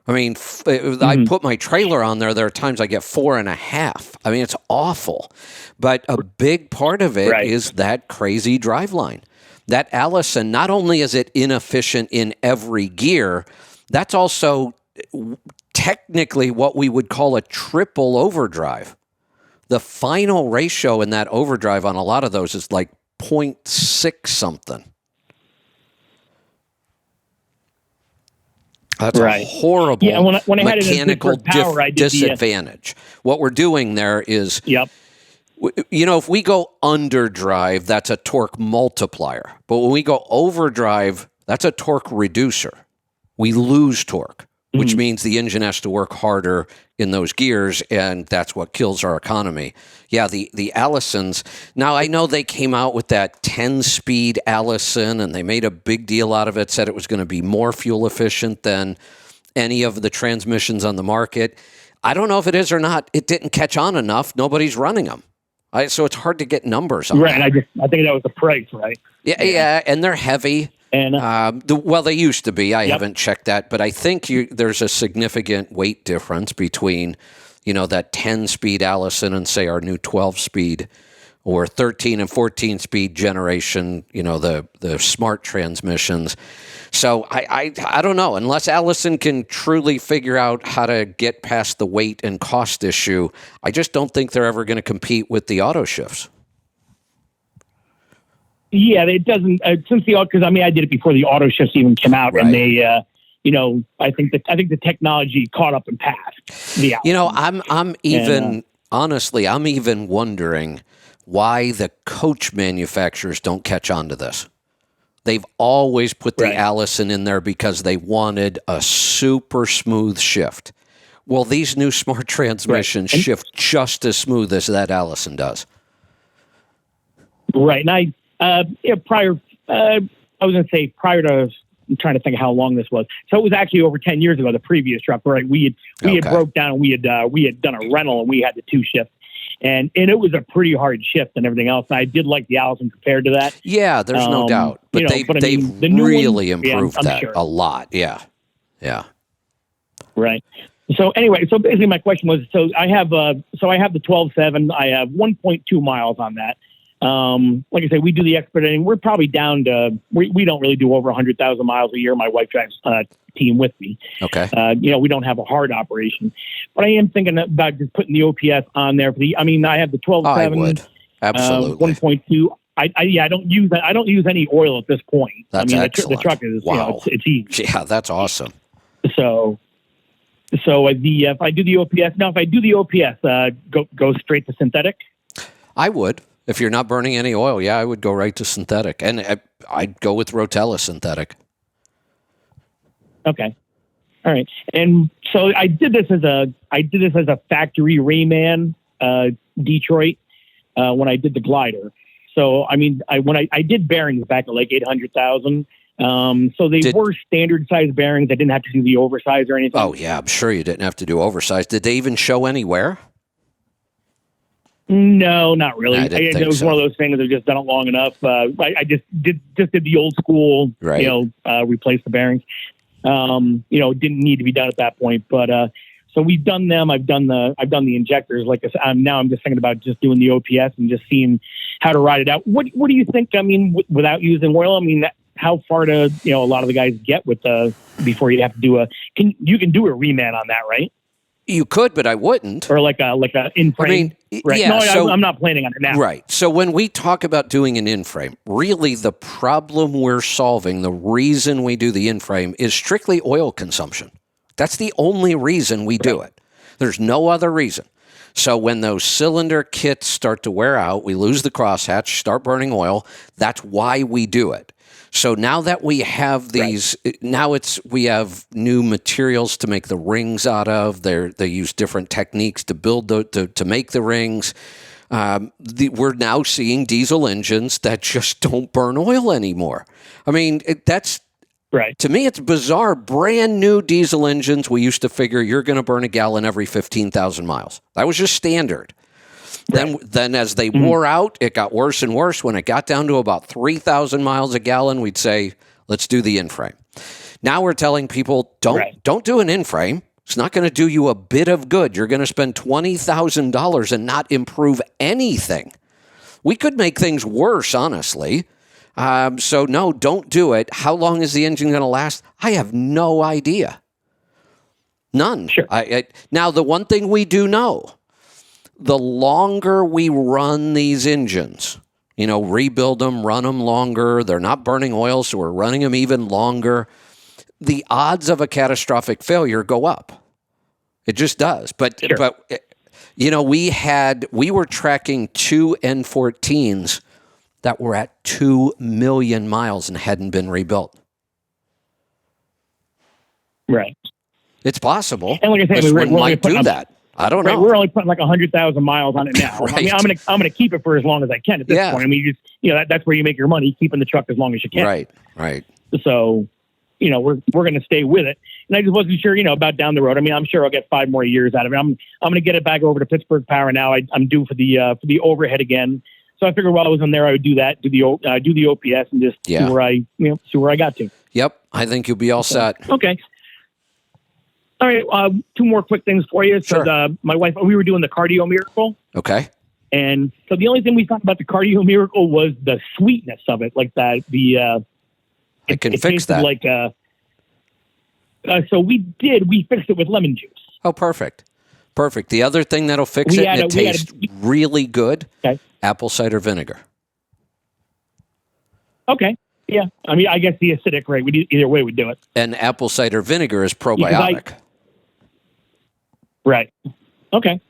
I mean, I put my trailer on there. There are times I get 4.5. I mean, it's awful. But a big part of it is that crazy driveline. That Allison, not only is it inefficient in every gear, that's also technically what we would call a triple overdrive. The final ratio in that overdrive on a lot of those is like 0.6 something. That's a horrible when I mechanical had power, disadvantage. What we're doing there is, if we go underdrive, that's a torque multiplier. But when we go overdrive, that's a torque reducer. We lose torque, which means the engine has to work harder in those gears, and that's what kills our economy. Yeah, the Allisons. Now, I know they came out with that 10-speed Allison, and they made a big deal out of it, said it was going to be more fuel efficient than any of the transmissions on the market. I don't know if it is or not. It didn't catch on enough. Nobody's running them. So it's hard to get numbers on that. I think that was the price, right? Yeah, and they're heavy. And they used to be. I haven't checked that, but I think there's a significant weight difference between, that 10-speed Allison and say our new 12-speed or 13 and 14-speed generation. The smart transmissions. So I don't know, unless Allison can truly figure out how to get past the weight and cost issue. I just don't think they're ever going to compete with the auto shifts. Yeah, it doesn't since because I did it before the auto shifts even came out, and they, I think the technology caught up and passed the Allison. I'm even wondering why the Coach manufacturers don't catch on to this. They've always put the Allison in there because they wanted a super smooth shift. Well, these new smart transmissions shift just as smooth as that Allison does. Right, and prior to I'm trying to think of how long this was. So it was actually over 10 years ago, the previous truck, right? We had broke down and we had done a rental and we had the 2 shift. And it was a pretty hard shift and everything else. And I did like the Allison compared to that. Yeah, there's no doubt. But they've really improved that a lot. Yeah. Yeah. Right. So anyway, so basically my question was, so I have the 12.7. I have 1.2 miles on that. Like I say, we do the expediting. We're probably down to, we don't really do over 100,000 miles a year. My wife drives team with me. Okay. We don't have a hard operation, but I am thinking about just putting the OPS on there for I have the 12.7. I would. Absolutely. 1.2. I don't use that. I don't use any oil at this point. That's excellent. The truck is, wow. It's easy. Yeah, that's awesome. So if I do the OPS, go straight to synthetic. I would. If you're not burning any oil, yeah, I would go right to synthetic, and I'd go with Rotella synthetic. Okay, all right. And so I did this as a factory Rayman, Detroit, when I did the glider. So I did bearings back at like 800,000. So they were standard size bearings. I didn't have to do the oversize or anything. Oh yeah, I'm sure you didn't have to do oversize. Did they even show anywhere? No, not really. It was one of those things. I've just done it long enough. I just did the old school, right. Replace the bearings. Didn't need to be done at that point. But so we've done them. I've done the injectors. Like I said, now I'm just thinking about just doing the OPS and just seeing how to ride it out. What do you think? I mean, without using oil, I mean, how far do a lot of the guys get with before you have to do you can do a reman on that, right? You could, but I wouldn't. Or like a in-frame. Right. Yeah, no, I'm not planning on it now. Right. So when we talk about doing an in-frame, really the problem we're solving, the reason we do the in-frame is strictly oil consumption. That's the only reason we do it. There's no other reason. So when those cylinder kits start to wear out, we lose the crosshatch, start burning oil. That's why we do it. So now that we have these, we have new materials to make the rings out of. They use different techniques to build to make the rings. We're now seeing diesel engines that just don't burn oil anymore. I mean, that's right. To me, it's bizarre. Brand new diesel engines, we used to figure you're going to burn a gallon every 15,000 miles. That was just standard. Then as they wore out, it got worse and worse. When it got down to about 3,000 miles a gallon, we'd say, let's do the in-frame. Now we're telling people, don't do an in-frame. It's not going to do you a bit of good. You're going to spend $20,000 and not improve anything. We could make things worse, honestly. So no, don't do it. How long is the engine going to last? I have no idea. None. Sure. Now, the one thing we do know, the longer we run these engines, rebuild them, run them longer, they're not burning oil, so we're running them even longer, the odds of a catastrophic failure go up. It just does. But we were tracking 2 N14s that were at 2 million miles and hadn't been rebuilt. Right. It's possible. And like I said, we might do that. I don't know. We're only putting like 100,000 miles on it now. Right. I mean, I'm gonna keep it for as long as I can at this point. I mean, that's where you make your money, keeping the truck as long as you can. Right. So, we're gonna stay with it. And I just wasn't sure, about down the road. I mean, I'm sure I'll get 5 more years out of it. I'm gonna get it back over to Pittsburgh Power now. I'm due for the overhead again. So I figured while I was in there, I would do that, do the OPS, and just see where I got to. Yep, I think you'll be all set. Okay. All right, 2 more quick things for you. So Sure. My wife, we were doing the Cardio Miracle. Okay. And so the only thing we thought about the Cardio Miracle was the sweetness of it, like that. I can fix that. Like so we fixed it with lemon juice. Oh, perfect. The other thing that'll fix it tastes really good, apple cider vinegar. Okay. Yeah. I mean, I guess the acidic rate, either way would do it. And apple cider vinegar is probiotic. Right. Okay.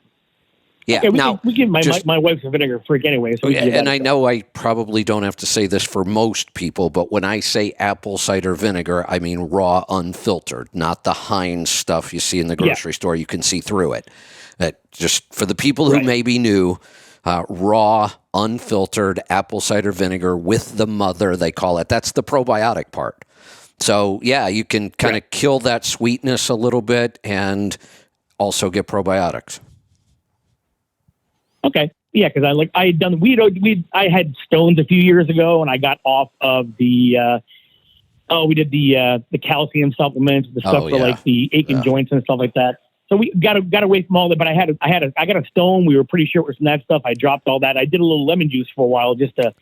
Yeah. Okay, we give my wife's a vinegar freak anyway. So I know I probably don't have to say this for most people, but when I say apple cider vinegar, I mean raw, unfiltered, not the Heinz stuff you see in the grocery store. You can see through it. Just for the people who may be new, raw, unfiltered apple cider vinegar with the mother, they call it. That's the probiotic part. So, yeah, you can kind of kill that sweetness a little bit and also get probiotics. Okay. Yeah, because I had done I had stones a few years ago, and I got off of the we did the calcium supplements, the stuff for like the aching joints and stuff like that. So we got away from all that. But I got a stone. We were pretty sure it was from that stuff. I dropped all that. I did a little lemon juice for a while just to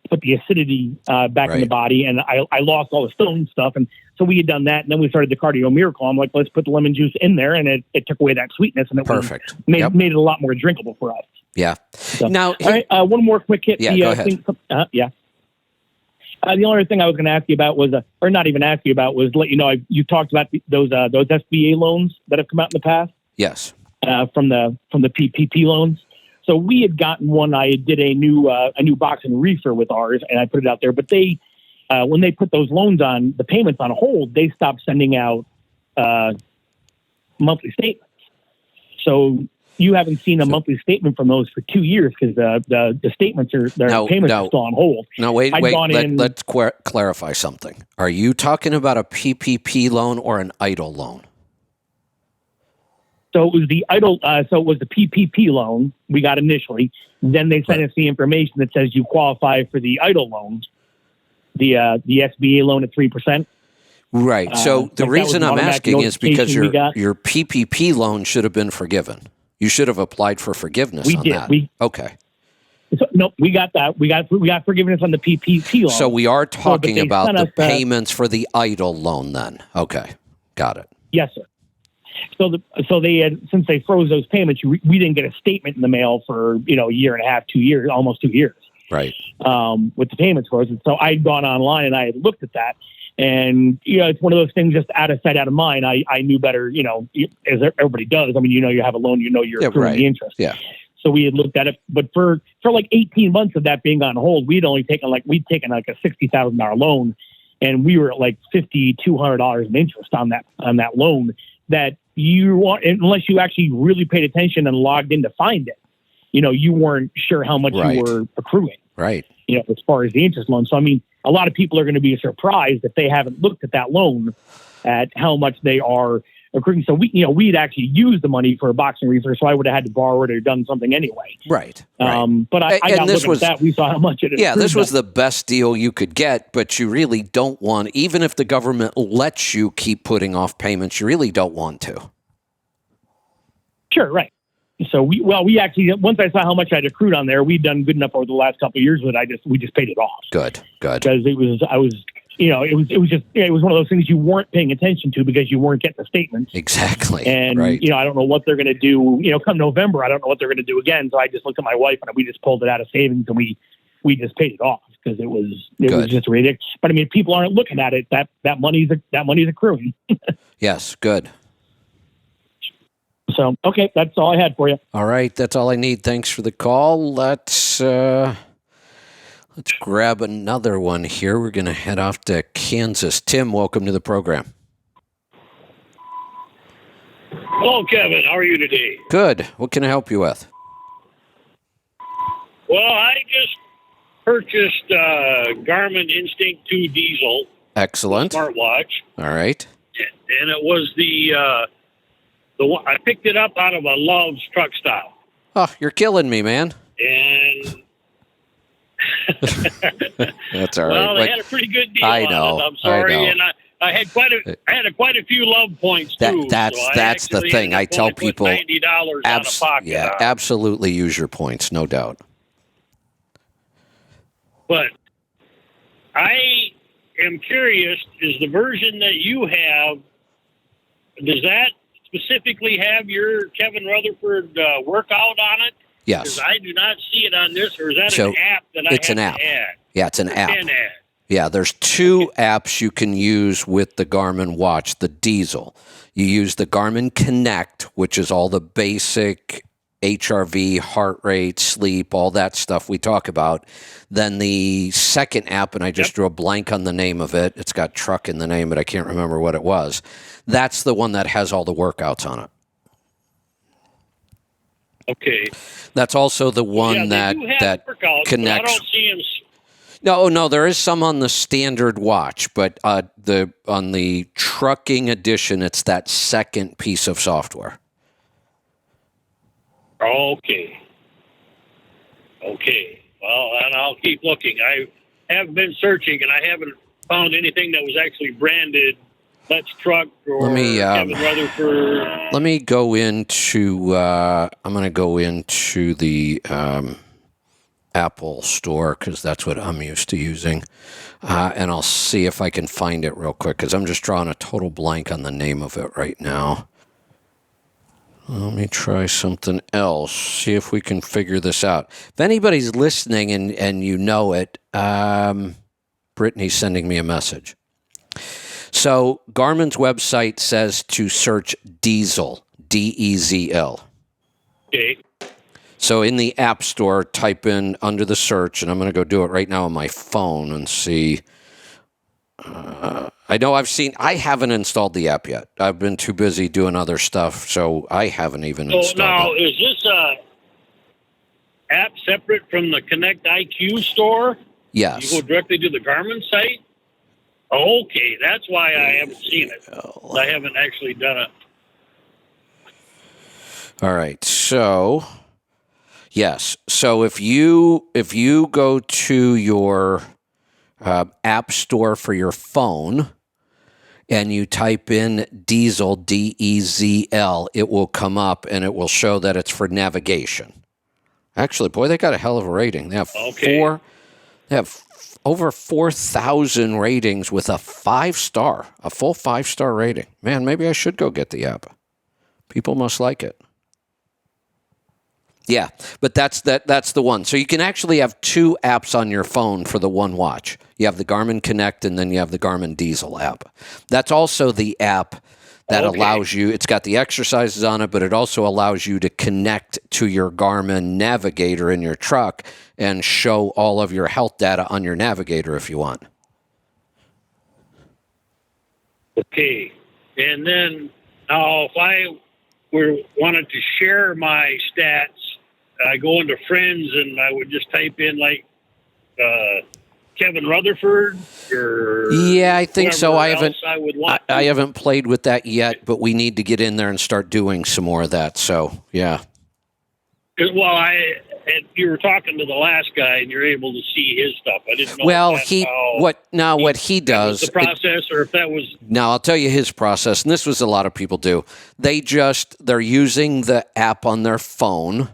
put the acidity back in the body, and I lost all the stone stuff. And so we had done that, and then we started the Cardio Miracle. I'm like, let's put the lemon juice in there, and it took away that sweetness, and it made it a lot more drinkable for us. Yeah. So, now, all right, one more quick hit. Yeah, go ahead. The only thing I was going to ask you about was, or not even ask you about, was let you know you talked about those SBA loans that have come out in the past. Yes. From the PPP loans. So we had gotten one. I did a new box and reefer with ours, and I put it out there. But they, when they put those loans on the payments on hold, they stopped sending out monthly statements. So you haven't seen a monthly statement from those for 2 years because the statements payments are still on hold. No, wait. Let's clarify something. Are you talking about a PPP loan or an EIDL loan? So it was the EIDL. So it was the PPP loan we got initially. Then they sent us the information that says you qualify for the EIDL loans, the SBA loan at 3%. Right. So the reason I'm asking is because your PPP loan should have been forgiven. You should have applied for forgiveness on that. Okay. So, no, we got that. We got forgiveness on the PPP loan. So we are talking about the payments for the EIDL loan then. Okay. Got it. Yes, sir. So they had, since they froze those payments, we didn't get a statement in the mail for, a year and a half, 2 years, almost 2 years. Right. With the payments frozen. So I'd gone online and I had looked at that. And, it's one of those things just out of sight, out of mind. I knew better, as everybody does. I mean, you have a loan, you're accruing the interest. Yeah. So we had looked at it. But for like 18 months of that being on hold, we'd taken a $60,000 loan, and we were at like $5,200 in interest on that loan that you want, unless you actually really paid attention and logged in to find it, you weren't sure how much you were accruing. Right. As far as the interest loan. So, I mean, a lot of people are going to be surprised if they haven't looked at that loan at how much they are accruing. So we'd actually used the money for a box and reefer, so I would have had to borrow it or done something anyway. Right. But I got looking at that. We saw how much it. Yeah, this was the best deal you could get, but you really don't want, even if the government lets you keep putting off payments, you really don't want to. Sure. Right. So we actually, once I saw how much I'd accrued on there, we'd done good enough over the last couple of years that we just paid it off. Good. Because it was one of those things you weren't paying attention to because you weren't getting the statements. Exactly. And, I don't know what they're going to do, come November, I don't know what they're going to do again. So I just looked at my wife and we just pulled it out of savings and we just paid it off because it was just ridiculous. But I mean, people aren't looking at it. That money's accruing. Yes. Good. So, okay, that's all I had for you. All right, that's all I need. Thanks for the call. Let's grab another one here. We're going to head off to Kansas. Tim, welcome to the program. Hello, Kevin. How are you today? Good. What can I help you with? Well, I just purchased Garmin Instinct 2 Diesel. Excellent. Smartwatch. All right. And it was the one I picked it up out of a Love's truck stop. Oh, you're killing me, man. And that's all right. Well, they had a pretty good deal I know. on it. I'm sorry, I know. and I had quite a few Love points too. That's the thing. I tell people $90 out of pocket. Yeah, absolutely use your points, no doubt. But I am curious: is the version that you have, does that specifically have your Kevin Rutherford workout on it? Yes. Because I do not see it on this, or is that So an app that I have to add? Yeah, it's an app. Can add. Yeah, there's two apps you can use with the Garmin watch, the Diesel. You use the Garmin Connect, which is all the basic HRV, heart rate, sleep, all that stuff we talk about. Then the second app, and I just drew a blank on the name of it. It's got truck in the name, but I can't remember what it was. That's the one that has all the workouts on it. Okay. That's also the one that workouts, connects. I don't see them. No, there is some on the standard watch, but on the trucking edition, it's that second piece of software. Okay. Well, and I'll keep looking. I have been searching, and I haven't found anything that was actually branded Let's Truck or Kevin Rutherford. Let me go into. I'm going to go into the Apple Store because that's what I'm used to using, and I'll see if I can find it real quick because I'm just drawing a total blank on the name of it right now. Let me try something else, see if we can figure this out. If anybody's listening and you know it, Brittany's sending me a message. So Garmin's website says to search Diesel, D-E-Z-L. Okay. So in the App Store, type in under the search, and I'm going to go do it right now on my phone and see. I haven't installed the app yet. I've been too busy doing other stuff, so I haven't even installed it. Now, is this app separate from the Connect IQ store? Yes. You go directly to the Garmin site? Okay, that's why I haven't seen it. I haven't actually done it. All right, so yes. So if you go to your App Store for your phone and you type in Diesel, D-E-Z-L, it will come up and it will show that it's for navigation. Actually, boy, they got a hell of a rating. They have over 4,000 ratings with a full 5-star rating. Man, maybe I should go get the app. People must like it. Yeah, but that's the one. So you can actually have 2 apps on your phone for the one watch. You have the Garmin Connect, and then you have the Garmin Diesel app. That's also the app that allows you, it's got the exercises on it, but it also allows you to connect to your Garmin Navigator in your truck and show all of your health data on your Navigator if you want. Okay. And then now if I wanted to share my stats, I go into Friends and I would just type in like Kevin Rutherford or I think so. I haven't played with that yet, but we need to get in there and start doing some more of that. So yeah. Well, you were talking to the last guy, and you're able to see his stuff. I didn't know. Well, what he does, the process, or if that was. Now I'll tell you his process, and this was a lot of people do. They're using the app on their phone.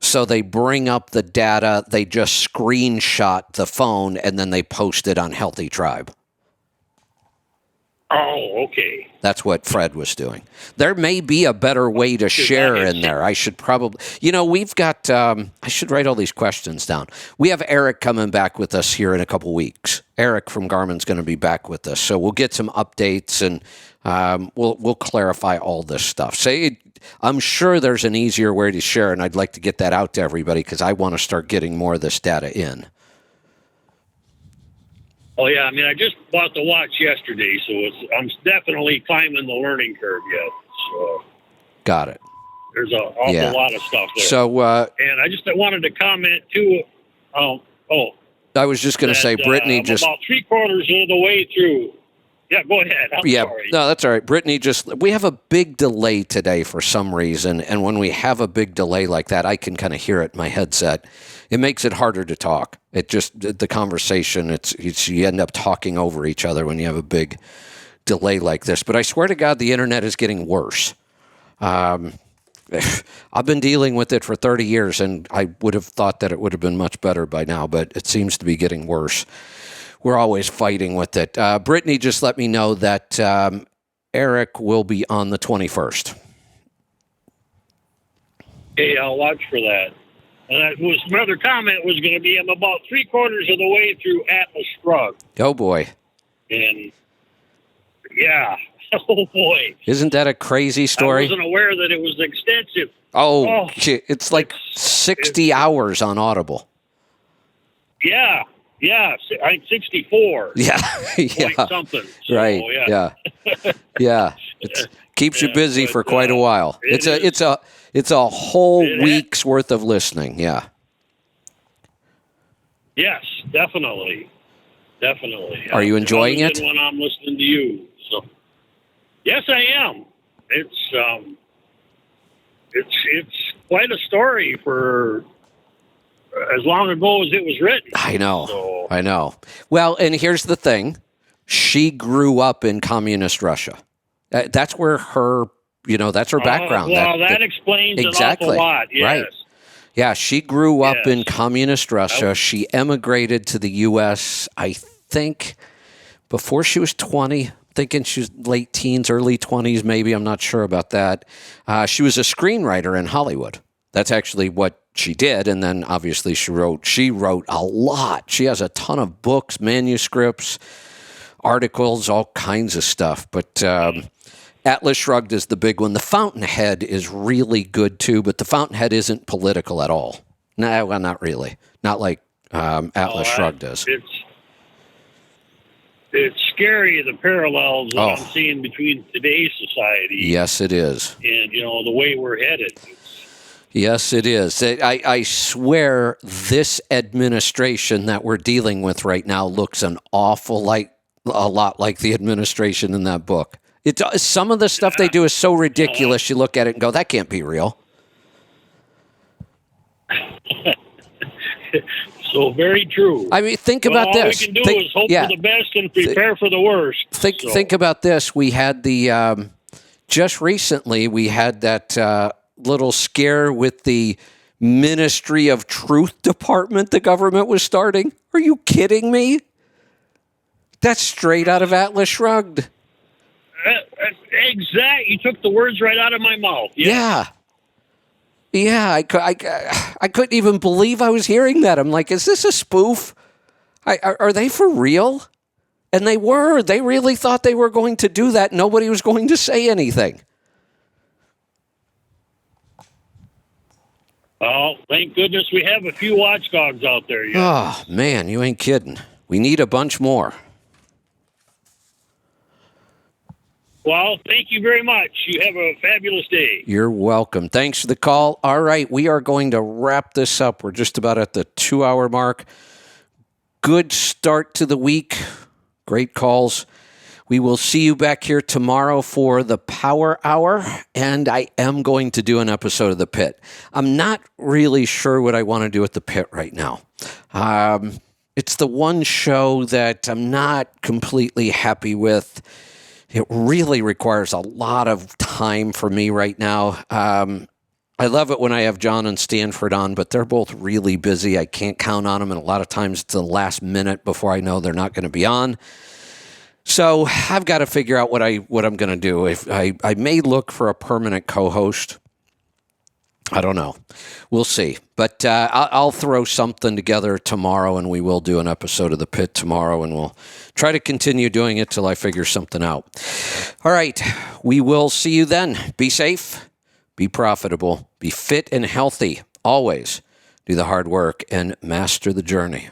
So they bring up the data, they just screenshot the phone, and then they post it on Healthy Tribe. Oh, okay. That's what Fred was doing. There may be a better way to share in there. I should probably, we've got, I should write all these questions down. We have Eric coming back with us here in a couple weeks. Eric from Garmin's going to be back with us. So we'll get some updates and we'll clarify all this stuff. I'm sure there's an easier way to share, and I'd like to get that out to everybody because I want to start getting more of this data in. Oh, yeah. I mean, I just bought the watch yesterday, so I'm definitely climbing the learning curve yet. So got it. There's an awful lot of stuff there. So, and I just wanted to comment, too. I was just going to say, Brittany I'm about 3/4 of the way through. Yeah, go ahead. I'm sorry. No, that's all right. Brittany, we have a big delay today for some reason, and when we have a big delay like that, I can kind of hear it in my headset. It makes it harder to talk. It just, the conversation, you end up talking over each other when you have a big delay like this. But I swear to God, the internet is getting worse. I've been dealing with it for 30 years, and I would have thought that it would have been much better by now, but it seems to be getting worse. We're always fighting with it. Brittany just let me know that Eric will be on the 21st. Okay, I'll watch for that. And that was my other comment was going to be I'm about 3/4 of the way through Atlas Shrugged. Oh boy! And yeah, oh boy! Isn't that a crazy story? I wasn't aware that it was extensive. Oh, it's like 60 hours on Audible. Yeah. Yeah, I think 64. Yeah, something. So, right. Yeah. It keeps you busy for quite a while. It's a whole week's worth of listening. Yeah. Yes, definitely. Are you enjoying it? When I'm listening to you. So, yes, I am. It's quite a story for as long ago as it was written. I know. Well, and here's the thing. She grew up in communist Russia. That's where that's her background. That explains exactly. an awful lot, yes. Right. Yeah, she grew up in communist Russia. She emigrated to the U.S., I think, before she was 20. Thinking she was late teens, early 20s, maybe. I'm not sure about that. She was a screenwriter in Hollywood. That's actually what she did. And then obviously she wrote a lot. She has a ton of books, manuscripts, articles, all kinds of stuff. But Atlas Shrugged is the big one. The Fountainhead is really good too, but The Fountainhead isn't political at all. No, well, not really. Not like Atlas Shrugged is. It's scary, the parallels that I'm seeing between today's society. Yes, it is. And, the way we're headed. Yes, it is. I swear this administration that we're dealing with right now looks a lot like the administration in that book. Some of the stuff they do is so ridiculous, you look at it and go, that can't be real. So very true. I mean, think about this. All we can do is hope for the best and prepare for the worst. Think about this. We had just recently, we had that little scare with the Ministry of Truth Department the government was starting. Are you kidding me? That's straight out of Atlas Shrugged. Exactly. You took the words right out of my mouth. Yeah. Yeah, I couldn't even believe I was hearing that. I'm like, is this a spoof? Are they for real? And they were. They really thought they were going to do that. Nobody was going to say anything. Oh, thank goodness we have a few watchdogs out there. Yes. Oh, man, you ain't kidding. We need a bunch more. Well, thank you very much. You have a fabulous day. You're welcome. Thanks for the call. All right, we are going to wrap this up. We're just about at the 2-hour mark. Good start to the week. Great calls. We will see you back here tomorrow for the Power Hour, and I am going to do an episode of The Pit. I'm not really sure what I want to do with The Pit right now. It's the one show that I'm not completely happy with. It really requires a lot of time for me right now. I love it when I have John and Stanford on, but they're both really busy. I can't count on them, and a lot of times it's the last minute before I know they're not going to be on. So I've got to figure out what I'm going to do. If I may look for a permanent co-host. I don't know. We'll see. But I'll throw something together tomorrow, and we will do an episode of The Pit tomorrow, and we'll try to continue doing it till I figure something out. All right. We will see you then. Be safe. Be profitable. Be fit and healthy. Always do the hard work and master the journey.